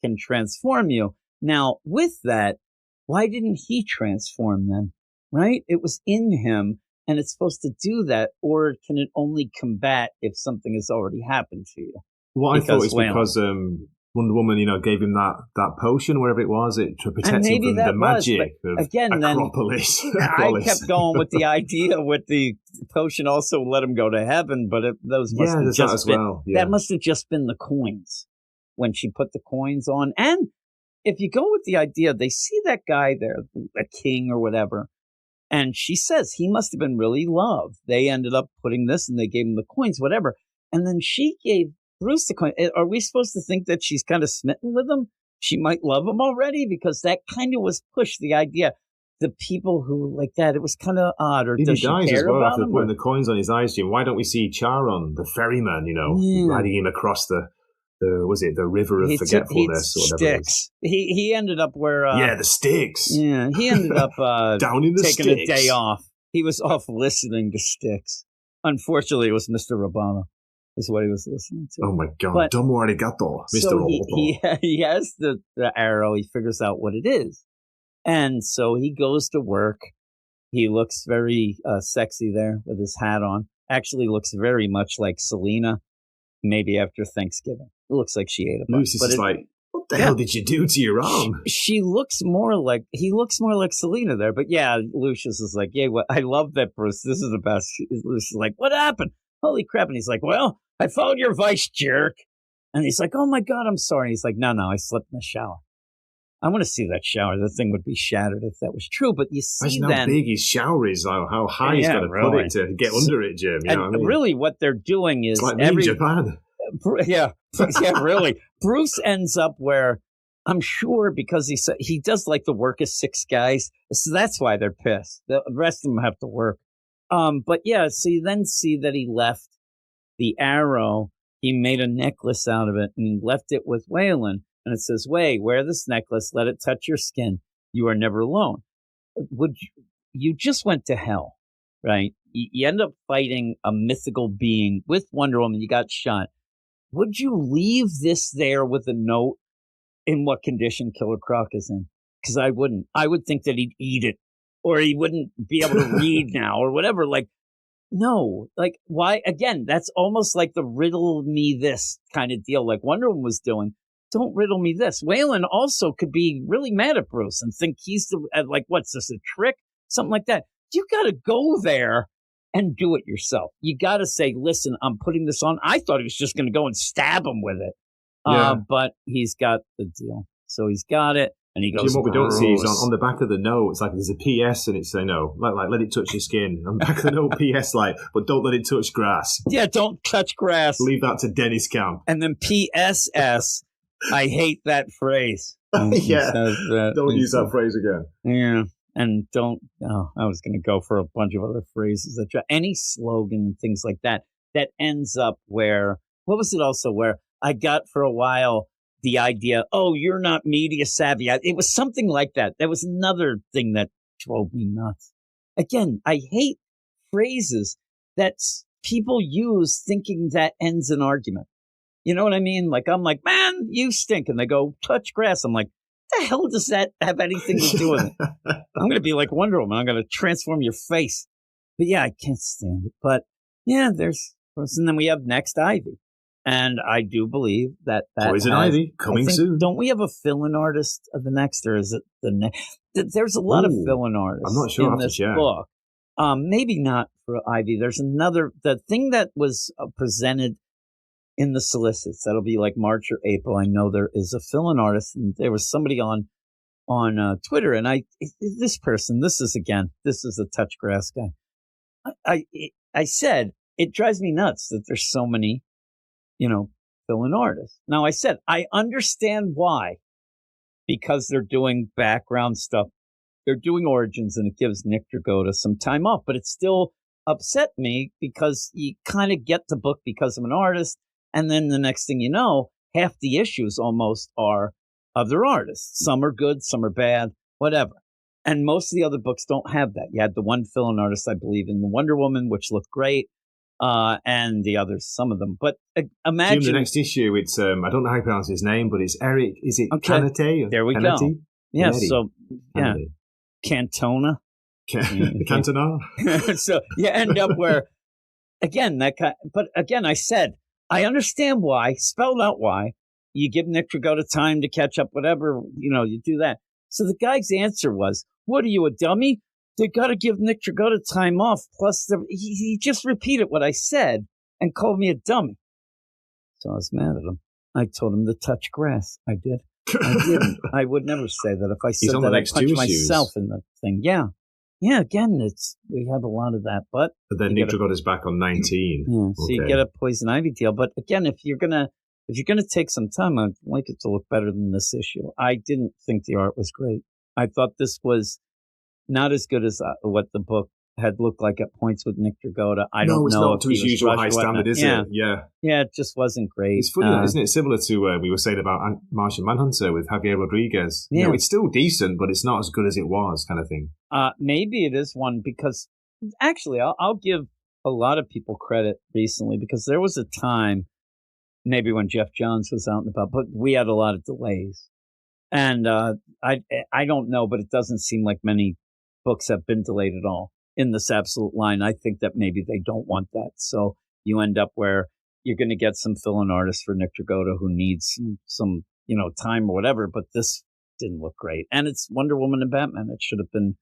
can transform you. Now, with that, why didn't he transform then? Right? It was in him, and it's supposed to do that. Or can it only combat if something has already happened to you? Well, I thought it's because Wonder Woman, gave him that potion, wherever it was, to protect him from the magic of Acropolis. I kept going with the idea with the potion also let him go to heaven, but those must have just been, that must have just been the coins when she put the coins on. And if you go with the idea, they see that guy there, a king or whatever, And she says he must have been really loved. They ended up putting this and they gave him the coins, whatever. And then she gave Bruce the coin. Are we supposed to think that she's kind of smitten with him? She might love him already, because that kind of was pushed, the idea. The people who like that, it was kind of odd. Or does he dies she care as well about after him, putting the coins on his eyes, Jim. Why don't we see Charon, the ferryman, riding him across the river of forgetfulness or whatever? Sticks. He ended up where the Styx. Yeah, he ended up down in the taking Styx. a day off. He was off listening to Styx. Unfortunately, it was Mr. Robano is what he was listening to. Oh my God! Domo arigato, Mr. Robano. He has the arrow. He figures out what it is, and so he goes to work. He looks very sexy there with his hat on. Actually, looks very much like Selena. Maybe after Thanksgiving. It looks like she ate a bunch. Lucy's is like, what the hell did you do to your arm? He looks more like Selena there. But yeah, Lucius is like, yeah, I love that, Bruce. This is the best. Lucius is like, what happened? Holy crap. And he's like, well, I followed your advice, jerk. And he's like, oh my God, I'm sorry. And he's like, no, I slept in the shower. I want to see that shower. The thing would be shattered if that was true. But you see then... how big his shower is, how high he's got to put it to get under it, Jim. You know what I mean? Really what they're doing is... It's like in Japan. Yeah, really. Bruce ends up where, I'm sure, because he does like the work of 6 guys. So that's why they're pissed. The rest of them have to work. But yeah, so you then see that he left the arrow. He made a necklace out of it and he left it with Waylon. And it says, Way, wear this necklace, let it touch your skin. You are never alone. You just went to hell, right? You end up fighting a mythical being with Wonder Woman. You got shot. Would you leave this there with a note in what condition Killer Croc is in? Because I wouldn't. I would think that he'd eat it, or he wouldn't be able to read now, or whatever. Like, no. Like, why? Again, that's almost like the riddle me this kind of deal, like Wonder Woman was doing. Don't riddle me this. Waylon also could be really mad at Bruce and think he's like, what's this, a trick? Something like that. You got to go there and do it yourself. You got to say, listen, I'm putting this on. I thought he was just going to go and stab him with it. Yeah. But he's got the deal. So he's got it. And he goes, Jim, what we don't see is on the back of the note, it's like there's a PS and it's saying, no, like let it touch your skin. On the back of the note, PS, but don't let it touch grass. Yeah, don't touch grass. Leave that to Dennis Camp. And then PSS. I hate that phrase. Yeah, don't use that phrase again. Yeah, and I was going to go for a bunch of other phrases. Any slogan and things like that ends up where, what was it also where I got for a while the idea, oh, you're not media savvy. It was something like that. That was another thing that drove me nuts. Again, I hate phrases that people use thinking that ends an argument. You know what I mean? Like, I'm like, man, you stink. And they go, touch grass. I'm like, the hell does that have anything to do with it? I'm going to be like Wonder Woman. I'm going to transform your face. But yeah, I can't stand it. But yeah, and then we have Next Ivy. And I do believe that Poison Ivy coming soon. Don't we have a fill-in artist of the next, or is it the next? There's a lot of fill-in artists. I'm not sure in this book. Maybe not for Ivy. There's the thing that was presented in the solicits. That'll be like March or April. I know there is a fill-in artist, and there was somebody on Twitter, and this is a touch grass guy. I said it drives me nuts that there's so many, fill-in artists. Now I said I understand why, because they're doing background stuff, they're doing origins, and it gives Nick Dragotta some time off. But it still upset me because you kind of get the book because of an artist. And then the next thing you know, half the issues almost are other artists. Some are good, some are bad, whatever. And most of the other books don't have that. You had the one fill-in artist, I believe, in the Wonder Woman, which looked great, and the others, some of them. But imagine... Jim, the next issue, it's, I don't know how you pronounce his name, but it's Eric, is it Canete? There we go. Yeah, so, yeah. Cantona. Cantona? So you end up where, again, but again, I said, I understand why, spelled out why. You give Nick Dragotta time to catch up, whatever, you do that. So the guy's answer was, what are you, a dummy? They got to give Nick Dragotta time off. Plus, he just repeated what I said and called me a dummy. So I was mad at him. I told him to touch grass. I did. I didn't. I would never say that. If I said that, I'd punch myself in the thing. Yeah. yeah, again, we have a lot of that, but then Nick Dragotta's back on 19. Yeah, so you get a Poison Ivy deal. But again, if you're gonna take some time, I'd like it to look better than this issue. I didn't think the art was great. I thought this was not as good as what the book had looked like at points with Nick Dragotta. I don't know. It's not to his usual high standard, is it? Yeah, it just wasn't great. It's funny, isn't it? Similar to we were saying about Martian Manhunter with Javier Rodriguez. Yeah. It's still decent, but it's not as good as it was, kind of thing. Maybe it is one because actually, I'll give a lot of people credit recently because there was a time, maybe when Jeff Johns was out and about, but we had a lot of delays, and I don't know, but it doesn't seem like many books have been delayed at all in this Absolute line. I think that maybe they don't want that. So you end up where you're going to get some fill-in artists for Nick Dragotta who needs some time or whatever, but this didn't look great. And it's Wonder Woman and Batman. It should have been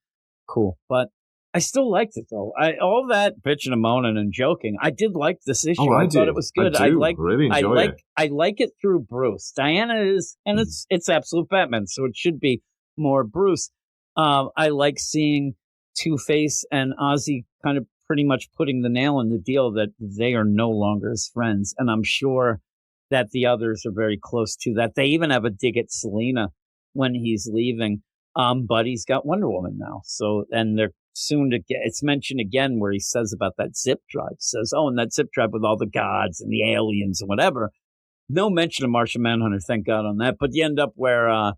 cool. But I still liked it, though. All that bitching and moaning and joking, I did like this issue. I thought it was good. I really enjoy it. I like it through Bruce. Diana is, and it's Absolute Batman, so it should be more Bruce. I like seeing Two-Face and Ozzy kind of pretty much putting the nail in the deal that they are no longer as friends. And I'm sure that the others are very close to that. They even have a dig at Selena when he's leaving. But he's got Wonder Woman now. So, and they're soon to get, it's mentioned again where he says about that zip drive. Says, and that zip drive with all the gods and the aliens and whatever. No mention of Martian Manhunter, thank God on that. But you end up where,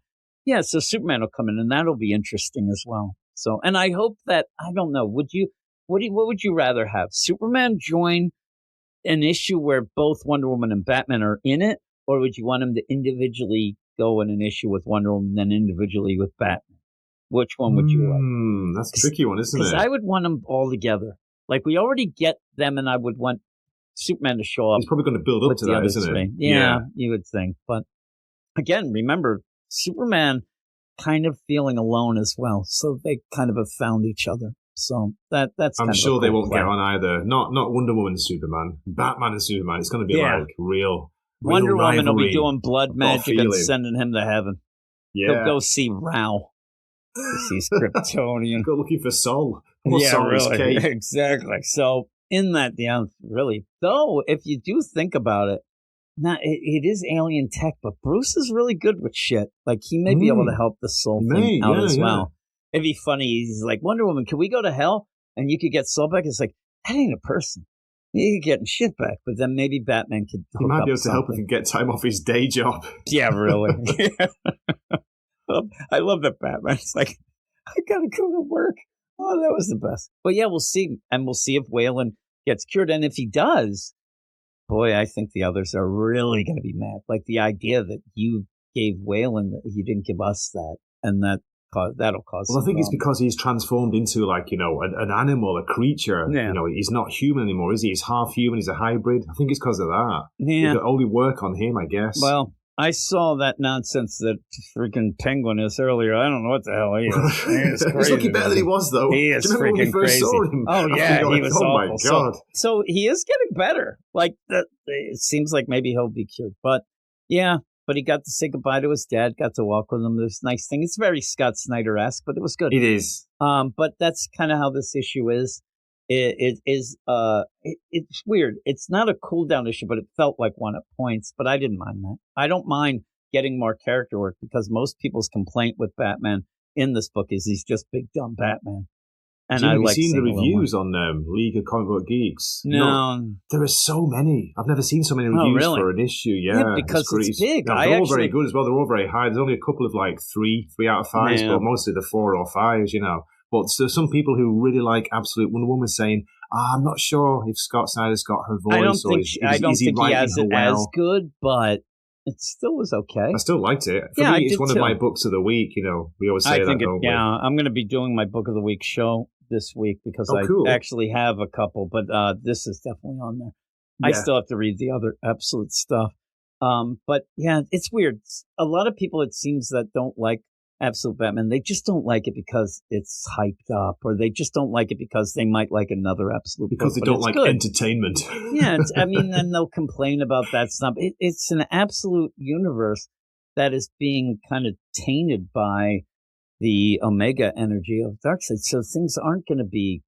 so Superman will come in and that'll be interesting as well. So, and I hope that, I don't know, what would you rather have? Superman join an issue where both Wonder Woman and Batman are in it? Or would you want him to individually go in an issue with Wonder Woman and then individually with Batman? Which one would you like? That's a tricky one, isn't it? Because I would want them all together. Like, we already get them, and I would want Superman to show up. He's probably going to build up to that, isn't it? Yeah, you would think. But again, remember, Superman kind of feeling alone as well. So they kind of have found each other. So that's I'm kind sure of a they cool won't play. get on either. Not Wonder Woman and Superman. Batman and Superman. It's going to be like real Wonder Woman will be rivalry. doing blood magic and sending him to heaven. Yeah. He'll go see Rao. He's Kryptonian. Go looking for Sol. Really. Exactly. So in that, really, though, if you do think about it, now it is alien tech, but Bruce is really good with shit. Like, he may be able to help the Soul thing out as well. It'd be funny. He's like, Wonder Woman, can we go to hell? And you could get Soul back. It's like, that ain't a person. You're getting shit back, but then maybe Batman could. He might be able to help if he can get time off his day job. Yeah, really. I love that Batman. It's like, I gotta go to work. Oh, that was the best. But yeah, we'll see. And we'll see if Waylon gets cured. And if he does, boy, I think the others are really going to be mad. Like, the idea that you gave Waylon, that you didn't give us that. And that'll cause. Well, I think it's because he's transformed into, like, an animal, a creature. Yeah. He's not human anymore, is he? He's half human. He's a hybrid. I think it's because of that. Yeah. It could only work on him, I guess. Well, I saw that nonsense that freaking Penguin is earlier. I don't know what the hell he is. He is crazy. He's looking better than he was, though. He is Do you remember when we freaking first crazy. saw him? Oh, yeah, he was oh awful. my God. So he is getting better. Like, it seems like maybe he'll be cured. But, yeah, but he got to say goodbye to his dad, got to walk with him. There's a nice thing. It's very Scott Snyder-esque, but it was good. It is. But that's kind of how this issue is. It is. It's weird. It's not a cool down issue, but it felt like one at points. But I didn't mind that. I don't mind getting more character work because most people's complaint with Batman in this book is he's just big dumb Batman. And Jim, I have you like seen the seeing a little reviews on League of Comic Book Geeks? No. There are so many. I've never seen so many reviews really? for an issue. Yeah, because it's big. No, they're all very good as well. They're all very high. There's only a couple of like three out of five, but mostly the 4 or 5s, But there's some people who really like Absolute Wonder Woman saying, I'm not sure if Scott Snyder's got her voice. I don't think he has it as good, but it still was okay. I still liked it. For me, it's one of my books of the week. We always say that, don't we? Yeah, I'm going to be doing my Book of the Week show this week because cool. I actually have a couple, but this is definitely on there. Yeah. I still have to read the other Absolute stuff. But yeah, it's weird. A lot of people, it seems, that don't like Absolute Batman, they just don't like it because it's hyped up, or they just don't like it because they might like another Absolute because book, they don't like good. Entertainment. Yeah, then they'll complain about that stuff. It's an Absolute universe that is being kind of tainted by the Omega energy of Darkseid. So things aren't going to be,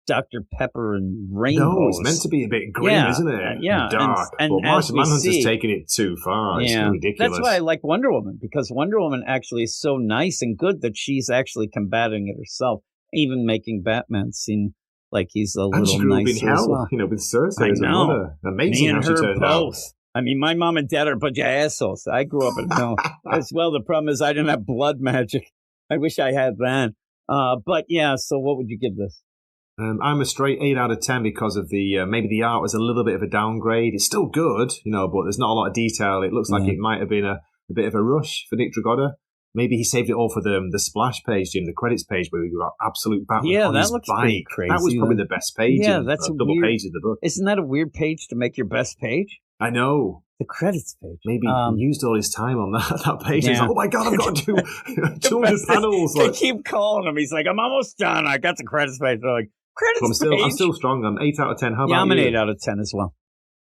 Dr. Pepper and rainbows. No, it's meant to be a bit grim, isn't it? Yeah, dark. And but Martian Manhunter's taking it too far. It's ridiculous. That's why I like Wonder Woman, because Wonder Woman actually is so nice and good that she's actually combating it herself, even making Batman seem like he's a little nicer as well. With Cersei as a mother. Amazing how she turned out. I mean, my mom and dad are a bunch of assholes. I grew up in hell as well. The problem is I didn't have blood magic. I wish I had that. But yeah, so what would you give this? I'm a straight 8 out of 10 because of the maybe the art was a little bit of a downgrade. It's still good, but there's not a lot of detail. It looks like it might have been a bit of a rush for Nick Dragotta. Maybe he saved it all for the splash page, Jim, the credits page where we got absolute Batman on his bike. Crazy. That was probably the best page. Yeah, that's a double page of the book. Isn't that a weird page to make your best page? I know. The credits page. Maybe he used all his time on that page. He's like, oh my God, I've got to do 200 panels. They keep calling him. He's like, I'm almost done. I got the credits page. They're like, credits page? I'm still strong. I'm 8 out of 10. How about you? I'm an 8 out of 10 as well.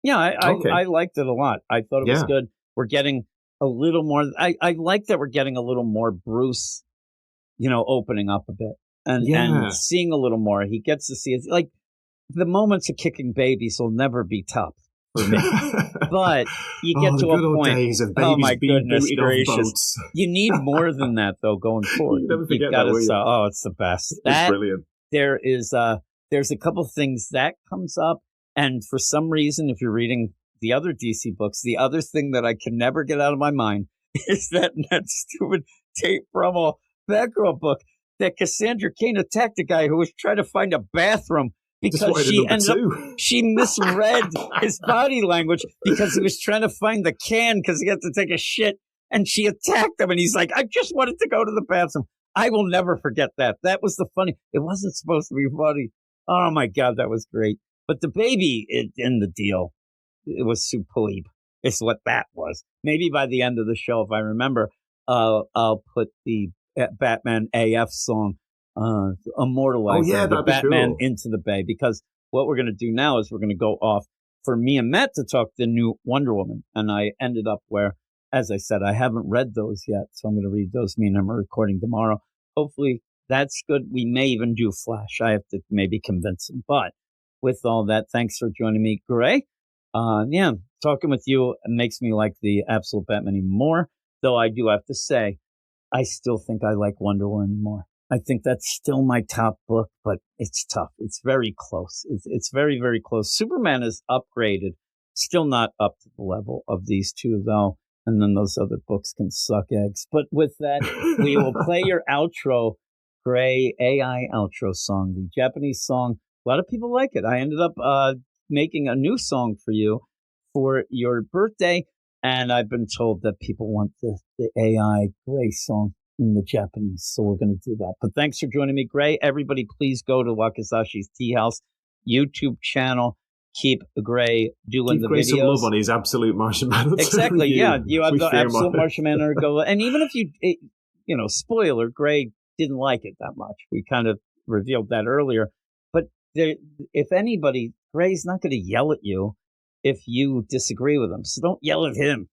Yeah, I liked it a lot. I thought it was good. We're getting a little more. I like that we're getting a little more Bruce, opening up a bit and seeing a little more. He gets to see it. Like the moments of kicking babies will never be topped for me. But you get to a point. Days of babies my being goodness gracious! Boats. You need more than that though going forward. You never forget that, will you? Oh, it's the best. It's brilliant. There is there's a couple things that comes up, and for some reason, if you're reading the other DC books, the other thing that I can never get out of my mind is that stupid Tate Brummel Batgirl book that Cassandra Cain attacked a guy who was trying to find a bathroom because she misread his body language because he was trying to find the can because he had to take a shit, and she attacked him, and he's like, I just wanted to go to the bathroom. I will never forget that. That was the funny. It wasn't supposed to be funny. Oh my God, that was great. But the baby in the deal, it was superb. It's what that was. Maybe by the end of the show, if I remember, I'll put the Batman AF song, immortalize the Batman into the Bay, because what we're going to do now is we're going to go off for me and Matt to talk the new Wonder Woman. And I ended up where, as I said, I haven't read those yet, so I'm going to read those. Me and him are recording tomorrow. Hopefully that's good. We may even do Flash. I have to maybe convince him. But with all that, thanks for joining me, Gray. Talking with you makes me like the Absolute Batman even more, though I do have to say, I still think I like Wonder Woman more. I think that's still my top book, but it's tough. It's very close. It's very, very close. Superman is upgraded, still not up to the level of these two, though. And then those other books can suck eggs. But with that, we will play your outro, Gray AI outro song, the Japanese song. A lot of people like it. I ended up making a new song for you for your birthday, and I've been told that people want the AI Gray song in the Japanese, so we're going to do that. But thanks for joining me, Gray. Everybody, please go to Wakasashi's Tea House YouTube channel. Keep Gray doing the videos. Some love on his Absolute Martian Manhunter. Exactly, yeah. You have the Absolute Martian Manhunter go. And even if spoiler, Gray didn't like it that much. We kind of revealed that earlier. But if anybody, Gray's not going to yell at you if you disagree with him. So don't yell at him.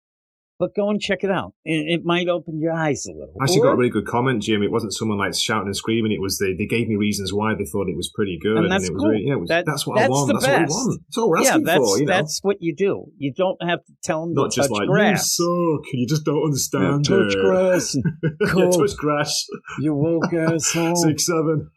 But go and check it out. It might open your eyes a little. I actually got a really good comment, Jim. It wasn't someone like shouting and screaming. It was they gave me reasons why they thought it was pretty good. And that's cool. That's what I want. That's what we want. That's all we're asking for. That's what you do. You don't have to tell them not to just touch like, grass. You suck. You just don't understand. Touch grass. Touch grass. You woke asshole. 6'7".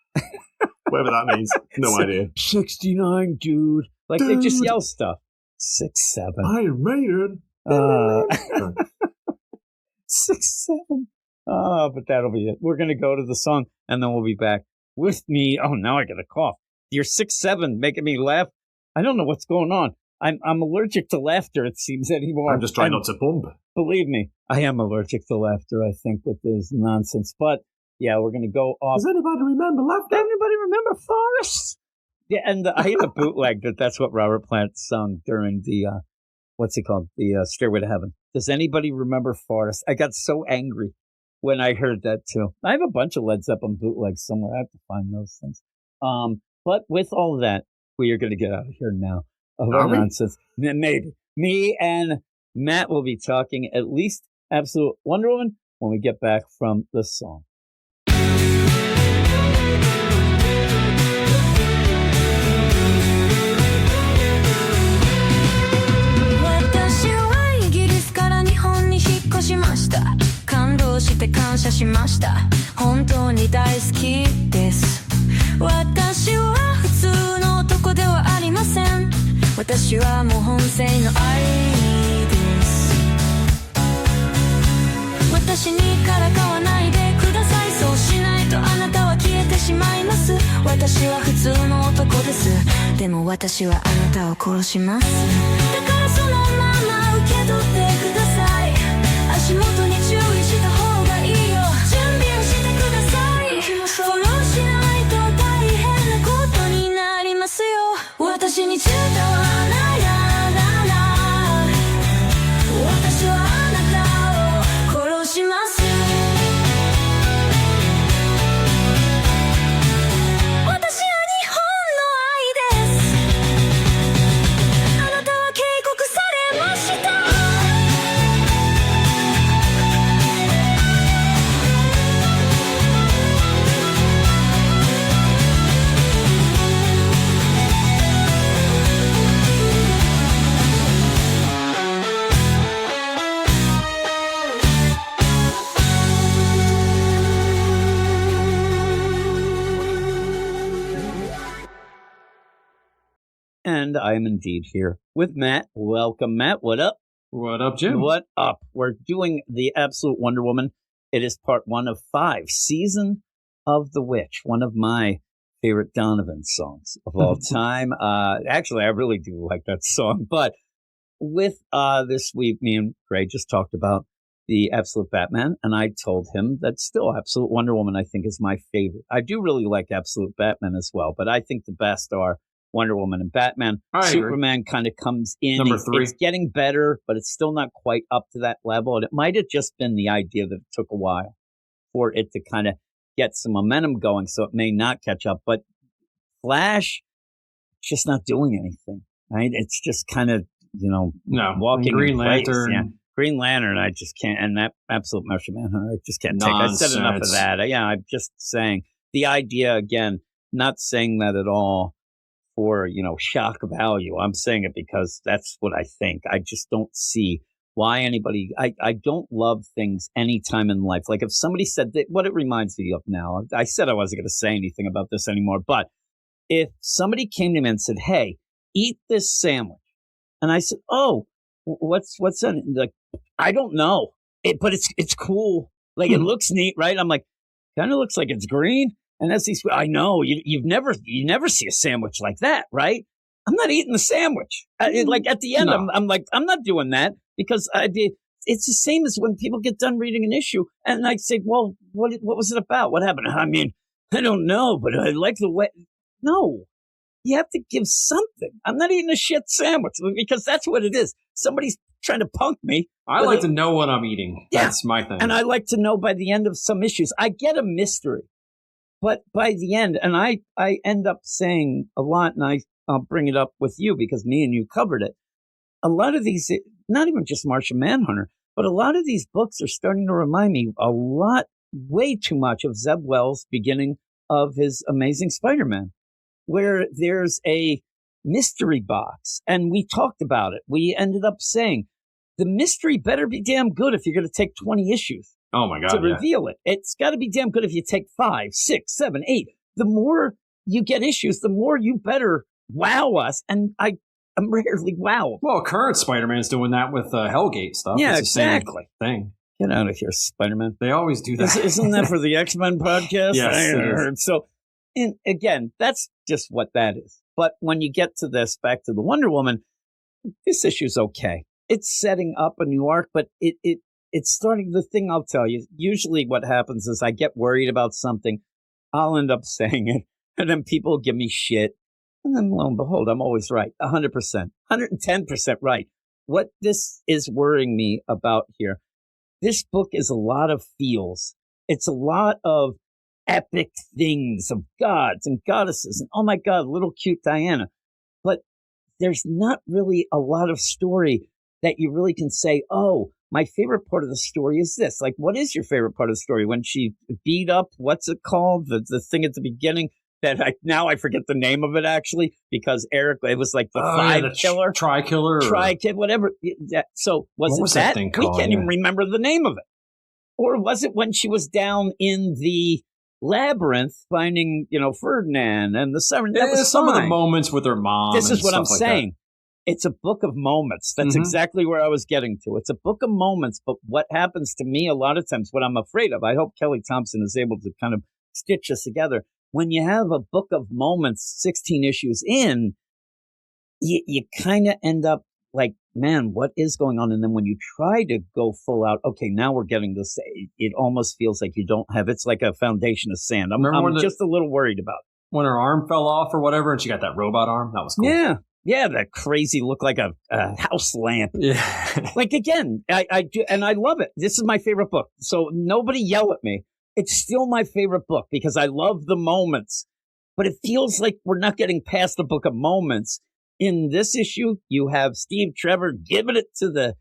Whatever that means. No idea. 69, dude. Like, they just yell stuff. 6'7". Iron Maiden. 6'7". But that'll be it. We're going to go to the song, and then we'll be back with me. Oh, now I got a cough. You're 6'7", making me laugh. I don't know what's going on. I'm allergic to laughter, it seems, anymore. I'm just trying not to bump. Believe me, I am allergic to laughter, I think, with this nonsense. But, yeah, we're going to go off. Does anybody remember laughter? Anybody remember Forrest? Yeah, and I had a bootleg that's what Robert Plant sung during the... what's it called? The Stairway to Heaven. Does anybody remember Forrest? I got so angry when I heard that too. I have a bunch of Led Zeppelin bootlegs somewhere. I have to find those things. But with all that, we are going to get out of here now. Of our nonsense. Maybe. Me and Matt will be talking at least Absolute Wonder Woman when we get back from the song. 謝しました。本当に大好きです。私は普通の男ではありません。私はもう本性の愛です。私にからかわないでください。そうしないとあなたは消えてしまいます。私は普通の男です。でも私はあなたを殺します。だからそのまま受け取ってください。足元に注意した方がいいよ。準備をしてください。そうしないと大変なことになりますよ。私に伝わないら私はあなたを殺します。私は日本の愛です。あなたは警告されました。And I am indeed here with Matt. Welcome, Matt. What up? What up, Jim? What up? We're doing the Absolute Wonder Woman. It is part 1 of 5, Season of the Witch, one of my favorite Donovan songs of all time. Actually, I really do like that song. But with this week, me and Gray just talked about the Absolute Batman, and I told him that still Absolute Wonder Woman, I think, is my favorite. I do really like Absolute Batman as well, but I think the best are Wonder Woman and Batman. Superman kind of comes in. Number 3. It's getting better, but it's still not quite up to that level. And it might have just been the idea that it took a while for it to kind of get some momentum going, so it may not catch up. But Flash, just not doing anything, right? It's just kind of, walking Green in place. Lantern. Yeah. Green Lantern, I just can't. And that Absolute Martian Manhunter, I just can't Nonsense. take. I said enough of that. Yeah, I'm just saying the idea, again, not saying that at all for, shock value. I'm saying it because that's what I think. I just don't see why anybody, I don't love things anytime in life. Like if somebody said that, what it reminds me of now, I said I wasn't going to say anything about this anymore, but if somebody came to me and said, hey, eat this sandwich. And I said, oh, what's that? Like, I don't know, but it's cool. Like it looks neat, right? I'm like, kind of looks like it's green. And as these, I know you never see a sandwich like that, right? I'm not eating the sandwich. Like at the end, No. I'm like, I'm not doing that because it's the same as when people get done reading an issue and I say, well, what was it about? What happened? I mean, I don't know, but I like the way. No, you have to give something. I'm not eating a shit sandwich because that's what it is. Somebody's trying to punk me. I like to know what I'm eating. Yeah. That's my thing. And I like to know by the end of some issues. I get a mystery. But by the end, and I end up saying a lot, and I'll bring it up with you because me and you covered it. A lot of these, not even just Martian Manhunter, but a lot of these books are starting to remind me way too much of Zeb Wells' beginning of his Amazing Spider-Man, where there's a mystery box. And we talked about it. We ended up saying the mystery better be damn good if you're going to take 20 issues. Oh my God! To reveal it. It's got to be damn good if you take 5, 6, 7, 8. The more you get issues, the more you better wow us. And I'm rarely wowed. Well, current Spider-Man's doing that with Hellgate stuff. Yeah, it's the exactly. Same thing. Get out of here, Spider-Man. They always do that. Isn't that for the X-Men podcast? Yes, I it is. heard. So, and again, that's just what that is. But when you get to this, back to the Wonder Woman, this issue's okay. It's setting up a new arc, but it's starting. The thing I'll tell you, usually what happens is I get worried about something. I'll end up saying it, and then people give me shit. And then lo and behold, I'm always right. 100%, 110% right. What this is worrying me about here, this book is a lot of feels. It's a lot of epic things of gods and goddesses. And oh my God, little cute Diana. But there's not really a lot of story that you really can say, oh, my favorite part of the story is this. Like, what is your favorite part of the story? When she beat up, what's it called? The thing at the beginning that now I forget the name of it actually, because Eric, it was like the killer. Tri-killer. Tri-kid, whatever. So was what it was that? thing We called? can't even remember the name of it. Or was it when she was down in the labyrinth finding, Ferdinand and the Siren? That was some of the fine. moments with her mom. This is and what I'm stuff like saying. It's a book of moments. That's Mhm. exactly where I was getting to. It's a book of moments, but what happens to me a lot of times, what I'm afraid of, I hope Kelly Thompson is able to kind of stitch us together. When you have a book of moments, 16 issues in, you kind of end up like, man, what is going on? And then when you try to go full out, okay, now we're getting this, it almost feels like you don't have, it's like a foundation of sand. I'm just a little worried about it. When her arm fell off or whatever, and she got that robot arm. That was cool. Yeah, that crazy looked like a house lamp. Yeah. Like, again, I do, and I love it. This is my favorite book. So nobody yell at me. It's still my favorite book because I love the moments. But it feels like we're not getting past the book of moments. In this issue, you have Steve Trevor giving it to the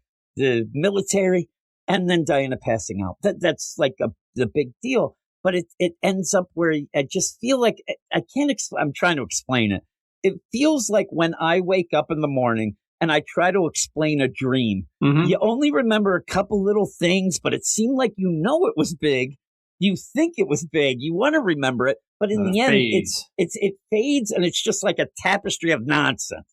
military and then Diana passing out. That's like the big deal. But it ends up where I just feel like I can't I'm trying to explain it. It feels like when I wake up in the morning and I try to explain a dream, you only remember a couple little things, but it seemed like it was big. You think it was big. You want to remember it, but in the end, it fades, and it's just like a tapestry of nonsense.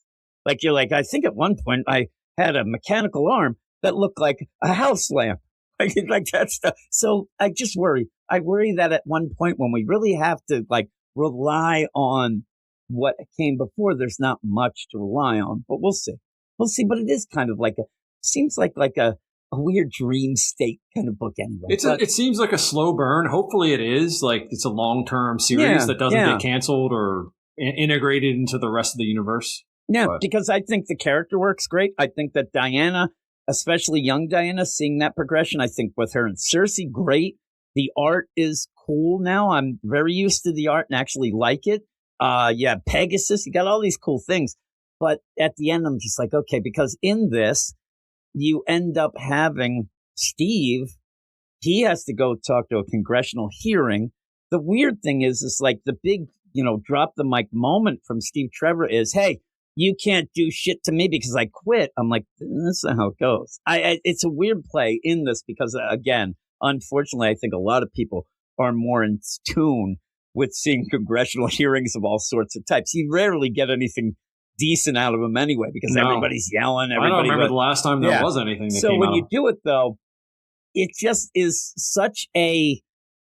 Like you're like, I think at one point I had a mechanical arm that looked like a house lamp, like that stuff. So I just worry. I worry that at one point when we really have to like rely on what came before, there's not much to rely on. But we'll see. But it is kind of like seems like a weird dream state kind of book anyway. It seems like a slow burn. Hopefully it is. Like it's a long-term series that doesn't get canceled or integrated into the rest of the universe. Yeah, because I think the character works great. I think that Diana, especially young Diana, seeing that progression, I think with her and Cersei, great. The art is cool now. I'm very used to the art and actually like it. Pegasus, you got all these cool things. But at the end, I'm just like, okay, because in this, you end up having Steve, he has to go talk to a congressional hearing. The weird thing is like the big, drop the mic moment from Steve Trevor is, hey, you can't do shit to me because I quit. I'm like, this is how it goes. It's a weird play in this because, again, unfortunately, I think a lot of people are more in tune with seeing congressional hearings of all sorts of types. You rarely get anything decent out of them anyway because everybody's yelling. I don't remember the last time there was anything that so came when out. you do it, though, it just is such a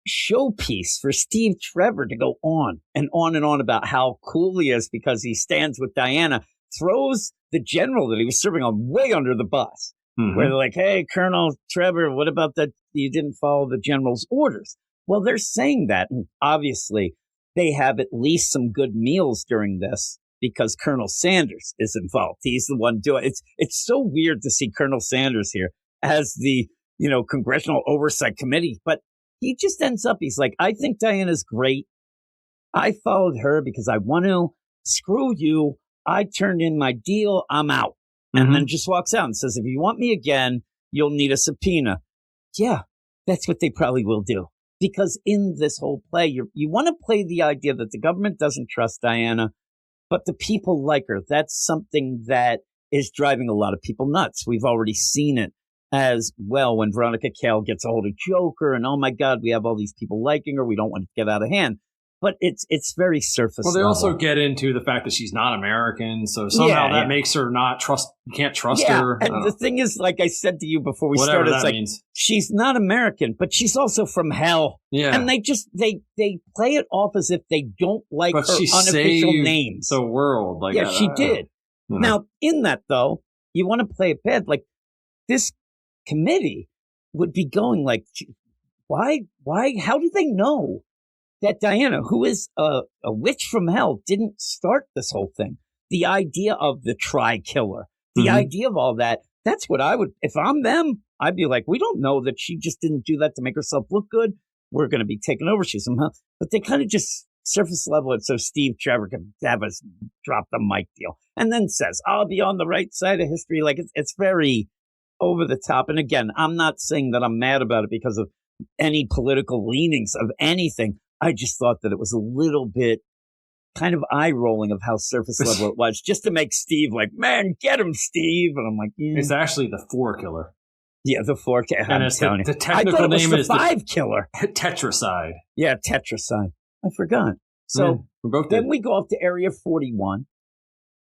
showpiece for Steve Trevor to go on and on and on about how cool he is because he stands with Diana, throws the general that he was serving on way under the bus. Where they're like, hey, Colonel Trevor, what about that? You didn't follow the general's orders. Well, they're saying that. And obviously, they have at least some good meals during this because Colonel Sanders is involved. He's the one doing it. It's so weird to see Colonel Sanders here as the, Congressional Oversight Committee. But he just ends up, he's like, I think Diana's great. I followed her because I want to. Screw you. I turned in my deal. I'm out. And then just walks out and says, if you want me again, you'll need a subpoena. Yeah, that's what they probably will do. Because in this whole play, you want to play the idea that the government doesn't trust Diana, but the people like her. That's something that is driving a lot of people nuts. We've already seen it as well when Veronica Cale gets a hold of Joker and, oh my God, we have all these people liking her. We don't want it to get out of hand. But it's very surface Well, they level. also get into the fact that she's not American, so somehow that makes her not trust. You can't trust her. And the thing is, like I said to you before we Whatever started, that it's like means. she's not American, but she's also from hell. Yeah, and they play it off as if they don't like but her she unofficial saved names. the world. Like, she did. Now, in that though, you want to play it bad. Like this committee would be going like, why? How do they know that Diana, who is a witch from hell, didn't start this whole thing? The idea of the tri-killer, the idea of all that, that's what I would, if I'm them, I'd be like, we don't know that she just didn't do that to make herself look good. We're going to be taken over. She's somehow, but they kind of just surface level it so Steve Trevor can have us drop the mic deal and then says, I'll be on the right side of history. Like it's very over the top. And again, I'm not saying that I'm mad about it because of any political leanings of anything. I just thought that it was a little bit kind of eye-rolling of how surface level it was, just to make Steve like, man, get him, Steve. And I'm like, It's actually the 4 killer. Yeah, the 4K. And I'm telling you. The technical name is the 5 killer. Tetracide. Yeah, Tetracide. I forgot. So then we go up to Area 41,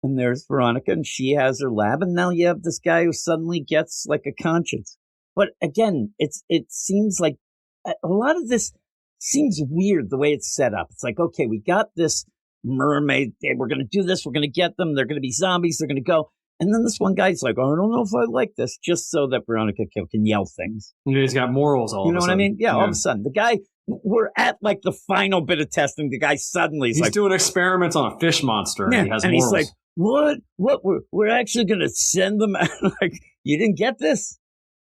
and there's Veronica, and she has her lab, and now you have this guy who suddenly gets like a conscience. But again, it seems like a lot of this seems weird the way it's set up. It's like, okay, we got this mermaid. We're going to do this. We're going to get them. They're going to be zombies. They're going to go. And then this one guy's like, oh, I don't know if I like this, just so that Veronica can yell things. He's got morals all of a sudden. You know what I mean? Yeah, all of a sudden. The guy, we're at like the final bit of testing. The guy suddenly is he's doing experiments on a fish monster. Yeah, and he has and morals. He's like, what? We're actually going to send them out. Like, you didn't get this?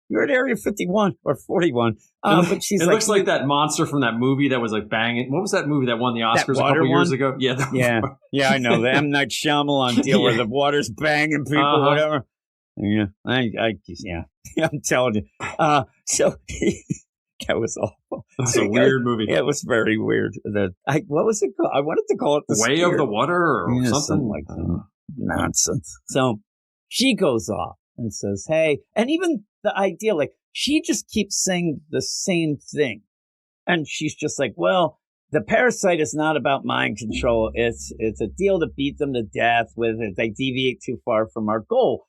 You're at Area 51 or 41. But she's it looks like that monster from that movie that was like banging. What was that movie that won the Oscars a couple years ago? Yeah. Yeah, I know. The M. Night Shyamalan deal where the water's banging people, whatever. Yeah, I'm telling you. So that was awful. It's a weird movie. Yeah, it was very weird. What was it called? I wanted to call it The Way Spear. of the Water or something like that. Nonsense. So she goes off and says, hey, and even the idea, like, she just keeps saying the same thing. And she's just like, well, the parasite is not about mind control. It's a deal to beat them to death with if they deviate too far from our goal.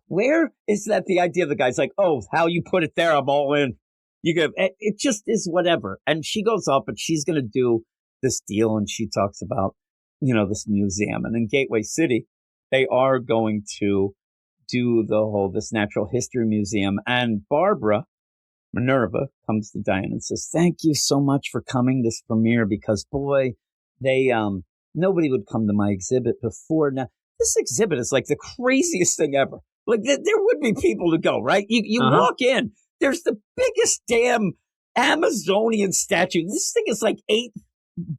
Where is that the idea? The guy's like, oh, how you put it there, I'm all in. It just is whatever. And she goes up and she's going to do this deal. And she talks about, this museum. And in Gateway City, they are going to do this natural history museum. And Barbara Minerva comes to Diana and says, thank you so much for coming this premiere, because boy, nobody would come to my exhibit before. Now, this exhibit is like the craziest thing ever. Like there would be people to go, right? You walk in, there's the biggest damn Amazonian statue. This thing is like 8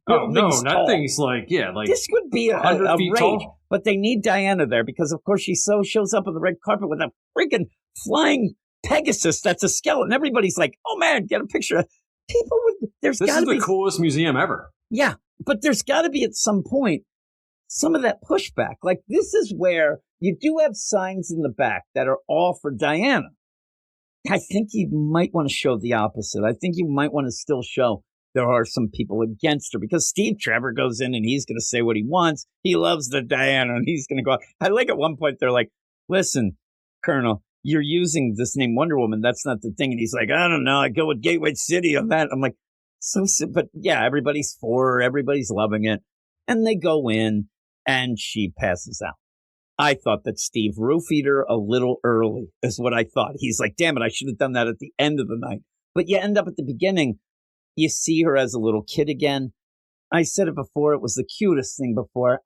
buildings tall. That thing's like this would be a 100 feet rage. tall. But they need Diana there because, of course, she shows up on the red carpet with a freaking flying Pegasus that's a skeleton. Everybody's like, oh, man, get a picture. People would, This is the coolest museum ever. Yeah, but there's got to be at some point some of that pushback. Like, this is where you do have signs in the back that are all for Diana. I think you might want to show the opposite. I think you might want to still show there are some people against her, because Steve Trevor goes in and he's going to say what he wants. He loves the Diana and he's going to go out. I like at one point they're like, listen, Colonel, you're using this name Wonder Woman. That's not the thing. And he's like, I don't know. I go with Gateway City on that. I'm like, but yeah, everybody's for her. Everybody's loving it. And they go in and she passes out. I thought that Steve roofied her a little early is what I thought. He's like, damn it, I should have done that at the end of the night. But you end up at the beginning. You see her as a little kid again. I said it before. It was the cutest thing before.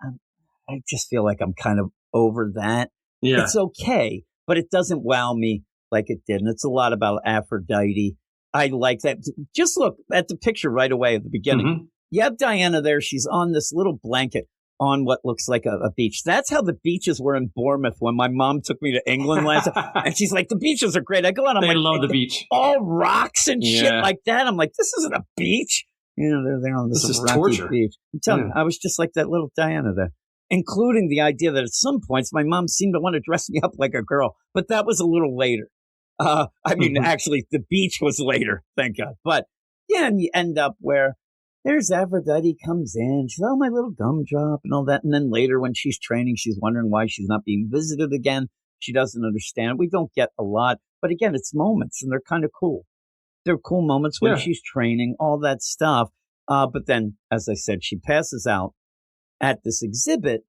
I just feel like I'm kind of over that. Yeah. It's okay, but it doesn't wow me like it did. And it's a lot about Aphrodite. I like that. Just look at the picture right away at the beginning. Mm-hmm. You have Diana there. She's on this little blanket on what looks like a beach. That's how the beaches were in Bournemouth when my mom took me to England last time. And she's like, the beaches are great. I go out, I'm they like, love the beach. All rocks and shit like that. I'm like, this isn't a beach. They're there on this rocky torture. beach. I'm telling you, I was just like that little Diana there. Including the idea that at some points my mom seemed to want to dress me up like a girl. But that was a little later. Actually, the beach was later, thank God. But yeah, and you end up where there's Aphrodite comes in. She's, oh, my little gumdrop and all that. And then later when she's training, she's wondering why she's not being visited again. She doesn't understand. We don't get a lot. But again, it's moments, and they're kind of cool. They're cool moments when she's training, all that stuff. But then, as I said, she passes out at this exhibit.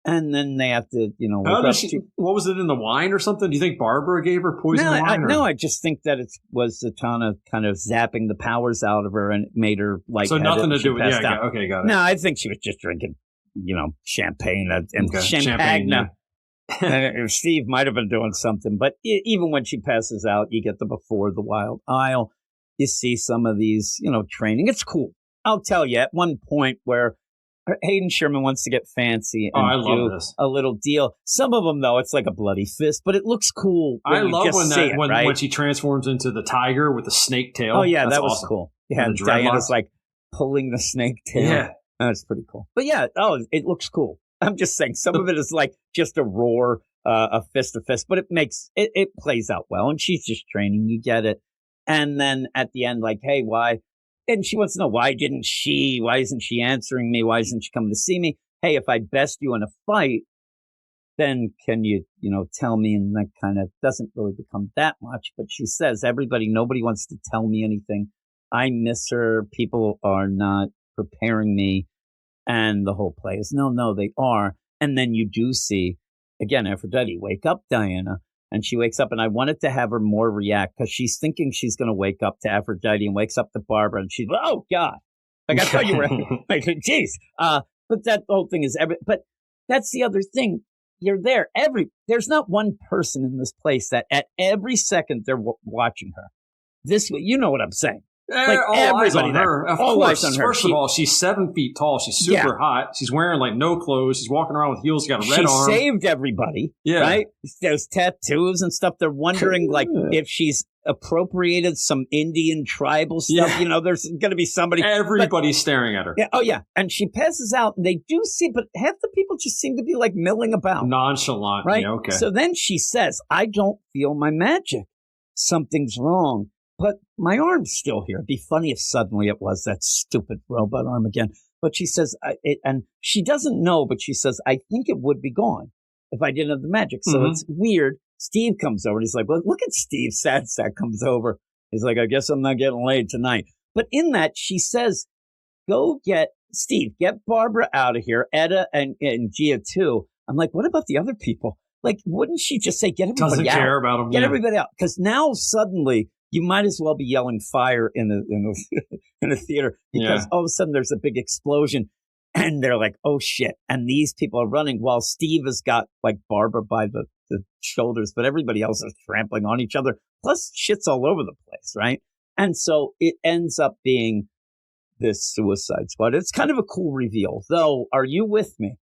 And then they have to, what was it in the wine or something? Do you think Barbara gave her poison wine? No, I just think that it was Zatanna kind of zapping the powers out of her and it made her like. So nothing to do with okay, got it. No, I think she was just drinking, champagne and champagne. Steve might have been doing something, but even when she passes out, you get the before the Wild Isle. You see some of these, training. It's cool. I'll tell you, at one point where Hayden Sherman wants to get fancy and do a little deal. Some of them, though, it's like a bloody fist, but it looks cool. I love when she transforms into the tiger with the snake tail. Oh, yeah, that was cool. Yeah, Diana's like pulling the snake tail. Yeah. That's pretty cool. But yeah, it looks cool. I'm just saying some of it is like just a roar a fist to fist, but it plays out well. And she's just training. You get it. And then at the end, like, hey, why? And she wants to know, why isn't she answering me? Why isn't she coming to see me? Hey, if I best you in a fight, then can you tell me? And that kind of doesn't really become that much. But she says, nobody wants to tell me anything. I miss her. People are not preparing me. And the whole play is, no, they are. And then you do see, again, Aphrodite, wake up, Diana. And she wakes up, and I wanted to have her more react because she's thinking she's going to wake up to Aphrodite and wakes up to Barbara. And she's like, oh, God. Like, I thought you were, like, jeez. But that whole thing is, but that's the other thing. You're there. There's not one person in this place that at every second they're watching her. You know what I'm saying. Like all eyes on her. Of course. On her. First of all, she's 7 feet tall. She's super hot. She's wearing like no clothes. She's walking around with heels. She's got a red arm. She saved everybody. Yeah. Right? There's tattoos and stuff. They're wondering like if she's appropriated some Indian tribal stuff. Yeah. There's going to be somebody. Everybody's staring at her. Yeah. Oh, yeah. And she passes out and they do see, but half the people just seem to be like milling about. Nonchalant. Right. Yeah, okay. So then she says, I don't feel my magic. Something's wrong. But my arm's still here. It'd be funny if suddenly it was that stupid robot arm again. But she says, and she doesn't know, but she says, I think it would be gone if I didn't have the magic. So it's weird. Steve comes over and he's like, well, look at Steve. Sad Sack comes over. He's like, I guess I'm not getting laid tonight. But in that, she says, go get Barbara out of here, Etta and Gia too. I'm like, what about the other people? Like, wouldn't she just say, get everybody out? Doesn't care about them. Get everybody out. Because now suddenly, you might as well be yelling fire in a theater because all of a sudden there's a big explosion and they're like, oh shit. And these people are running while Steve has got like Barbara by the shoulders, but everybody else is trampling on each other. Plus shit's all over the place. Right. And so it ends up being this Suicide Squad. It's kind of a cool reveal though. Are you with me?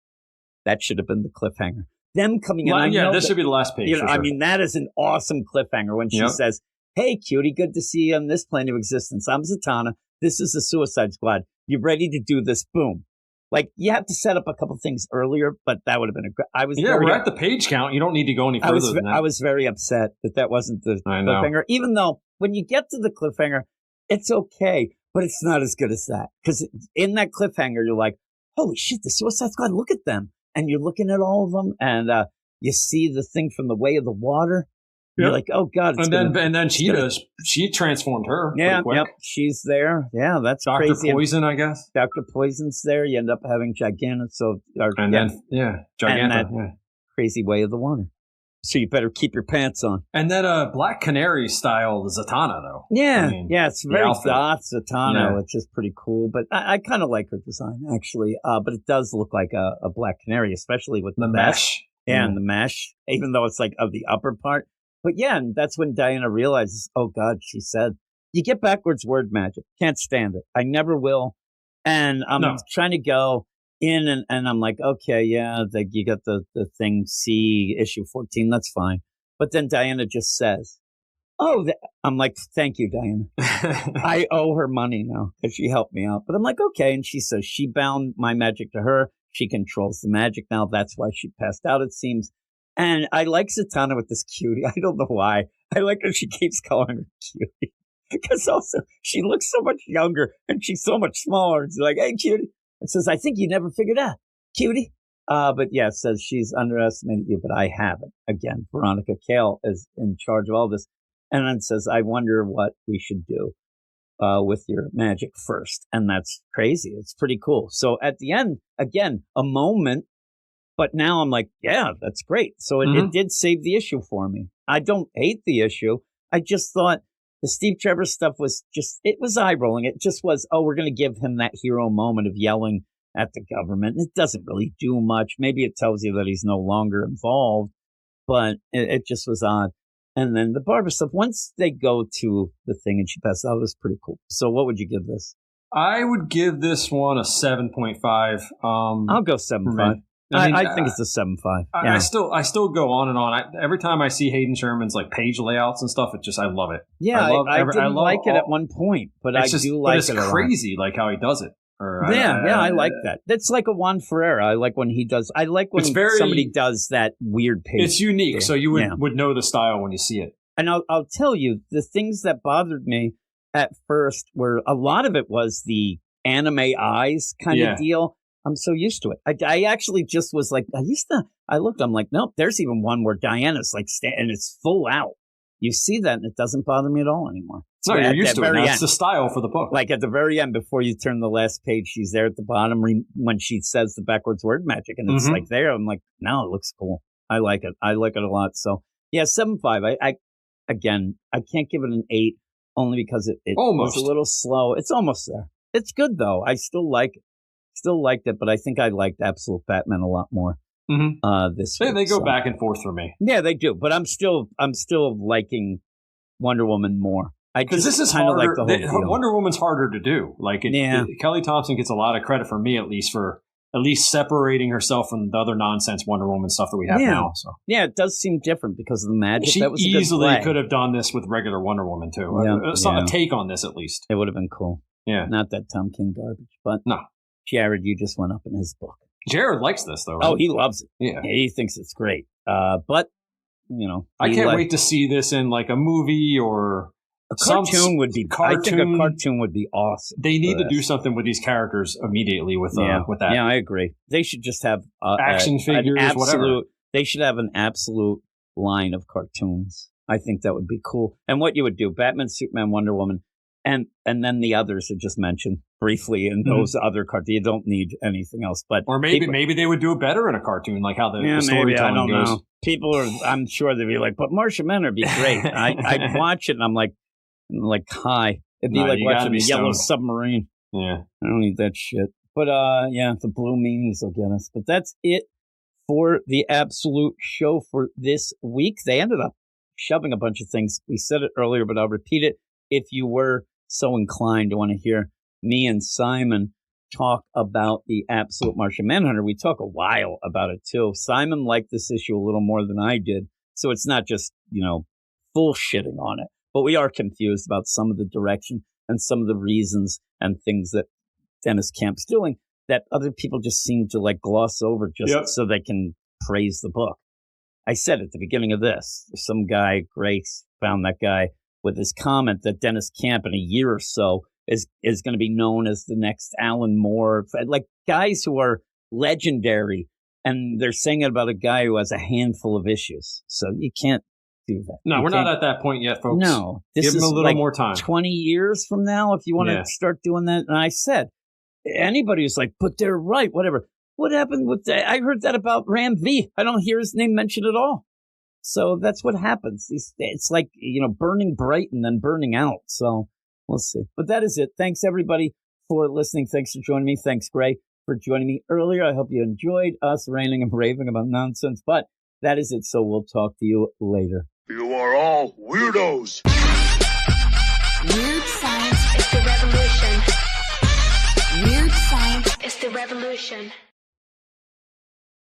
That should have been the cliffhanger. Them coming in. This should be the last page. I mean, that is an awesome cliffhanger when she says, hey, cutie, good to see you on this plane of existence. I'm Zatanna. This is the Suicide Squad. You ready to do this? Boom. Like, you have to set up a couple things earlier, but that would have been we're at the page count. You don't need to go any further than that. I was very upset that wasn't the cliffhanger. Even though, when you get to the cliffhanger, it's okay, but it's not as good as that. Because in that cliffhanger, you're like, holy shit, the Suicide Squad, look at them. And you're looking at all of them, and you see the thing from the way of the water. You're like, oh God! And then she transformed her. Yeah, quick. Yep, she's there. Yeah, that's Dr. crazy. Poison, I guess. Dr. Poison's there. You end up having Giganta. Giganta. Crazy way of the water. So you better keep your pants on. And then Black Canary style Zatanna, though. Yeah, it's very goth Zatanna, which is pretty cool. But I kind of like her design actually. But it does look like a Black Canary, especially with the mesh. Yeah, and the mesh, even though it's like of the upper part. But yeah, and that's when Diana realizes, oh God, she said, you get backwards word magic. Can't stand it. I never will. And I'm trying to go in and I'm like, okay, yeah, you got the thing C issue 14. That's fine. But then Diana just says, I'm like, thank you, Diana. I owe her money now because she helped me out. But I'm like, okay. And she says she bound my magic to her. She controls the magic now. That's why she passed out, it seems. And I like Zatanna with this cutie. I don't know why. I like her. She keeps calling her cutie. Because also, she looks so much younger and she's so much smaller. It's like, hey, cutie. It says, I think you never figured out, cutie. But yeah, it says she's underestimated you, but I haven't. Again, Veronica Cale is in charge of all this. And then it says, I wonder what we should do with your magic first. And that's crazy. It's pretty cool. So at the end, again, a moment. But now I'm like, yeah, that's great. So it did save the issue for me. I don't hate the issue. I just thought the Steve Trevor stuff was it was eye-rolling. It just was, we're going to give him that hero moment of yelling at the government. It doesn't really do much. Maybe it tells you that he's no longer involved, but it just was odd. And then the Barbara stuff, once they go to the thing and she passes out, it was pretty cool. So what would you give this? I would give this one a 7.5. I'll go 7.5. I think it's a 7.5. I still go on and on. Every time I see Hayden Sherman's like page layouts and stuff, I love it. Yeah, I didn't like it at one point, but I do like it. It's crazy, like how he does it. I like that. That's like a Juan Ferreira. I like when he does. I like when somebody does that weird page. It's unique, so you would know the style when you see it. And I'll tell you, the things that bothered me at first were, a lot of it was the anime eyes kind of deal. I'm so used to it. I actually just was like, I looked, I'm like, nope, there's even one where Diana's like, and it's full out. You see that, and it doesn't bother me at all anymore. So you're used to it. That's the style for the book. Like at the very end, before you turn the last page, she's there at the bottom when she says the backwards word magic, and it's like there. I'm like, no, it looks cool. I like it. I like it a lot. So yeah, 7.5. I can't give it an 8 only because it was a little slow. It's almost there. It's good though. I still like it. Still liked it, but I think I liked Absolute Batman a lot more. This week, they go back and forth for me. Yeah, they do. But I'm still liking Wonder Woman more. Because this is kind of like the whole deal. Wonder Woman's harder to do. Like Kelly Thompson gets a lot of credit for me, at least separating herself from the other nonsense Wonder Woman stuff that we have now. So yeah, it does seem different because of the magic. She easily could have done this with regular Wonder Woman too. A take on this at least. It would have been cool. Yeah, not that Tom King garbage, but no. Jared, you just went up in his book. Jared likes this, though, right? Oh, he loves it. Yeah. He thinks it's great. But, I can't wait to see this in, like, a movie or... A cartoon would be... I think a cartoon would be awesome. They need to do something with these characters immediately with that. Yeah, I agree. They should just have... action figures, whatever. They should have an absolute line of cartoons. I think that would be cool. And what you would do, Batman, Superman, Wonder Woman... And then the others are just mentioned briefly in those other cartoons. You don't need anything else. Or maybe they would do it better in a cartoon, like how the storytelling goes. Know. People I'm sure they'd be like, but Martian Manhunter would be great. I'd watch it and I'm like, hi. It'd be like watching the Yellow Submarine. Yeah. I don't need that shit. But the Blue Meanies will get us. But that's it for the Absolute show for this week. They ended up shoving a bunch of things. We said it earlier, but I'll repeat it. If you were so inclined to want to hear me and Simon talk about the Absolute Martian Manhunter, we talk a while about it too. Simon liked this issue a little more than I did, so it's not just, bullshitting on it, but we are confused about some of the direction and some of the reasons and things that Dennis Camp's doing that other people just seem to like gloss over so they can praise the book. I said at the beginning of this, some guy, Grace, found that guy with his comment that Dennis Camp in a year or so is going to be known as the next Alan Moore, like guys who are legendary, and they're saying it about a guy who has a handful of issues. So you can't do that. No, we're not at that point yet, folks. No. Give him a little more time. 20 years from now, if you want to start doing that. And I said, anybody who's like, but they're right, whatever. What happened with that? I heard that about Ram V. I don't hear his name mentioned at all. So that's what happens. It's like, burning bright and then burning out. So we'll see. But that is it. Thanks, everybody, for listening. Thanks for joining me. Thanks, Gray, for joining me earlier. I hope you enjoyed us ranting and raving about nonsense. But that is it. So we'll talk to you later. You are all weirdos. Weird science is the revolution. Weird science is the revolution.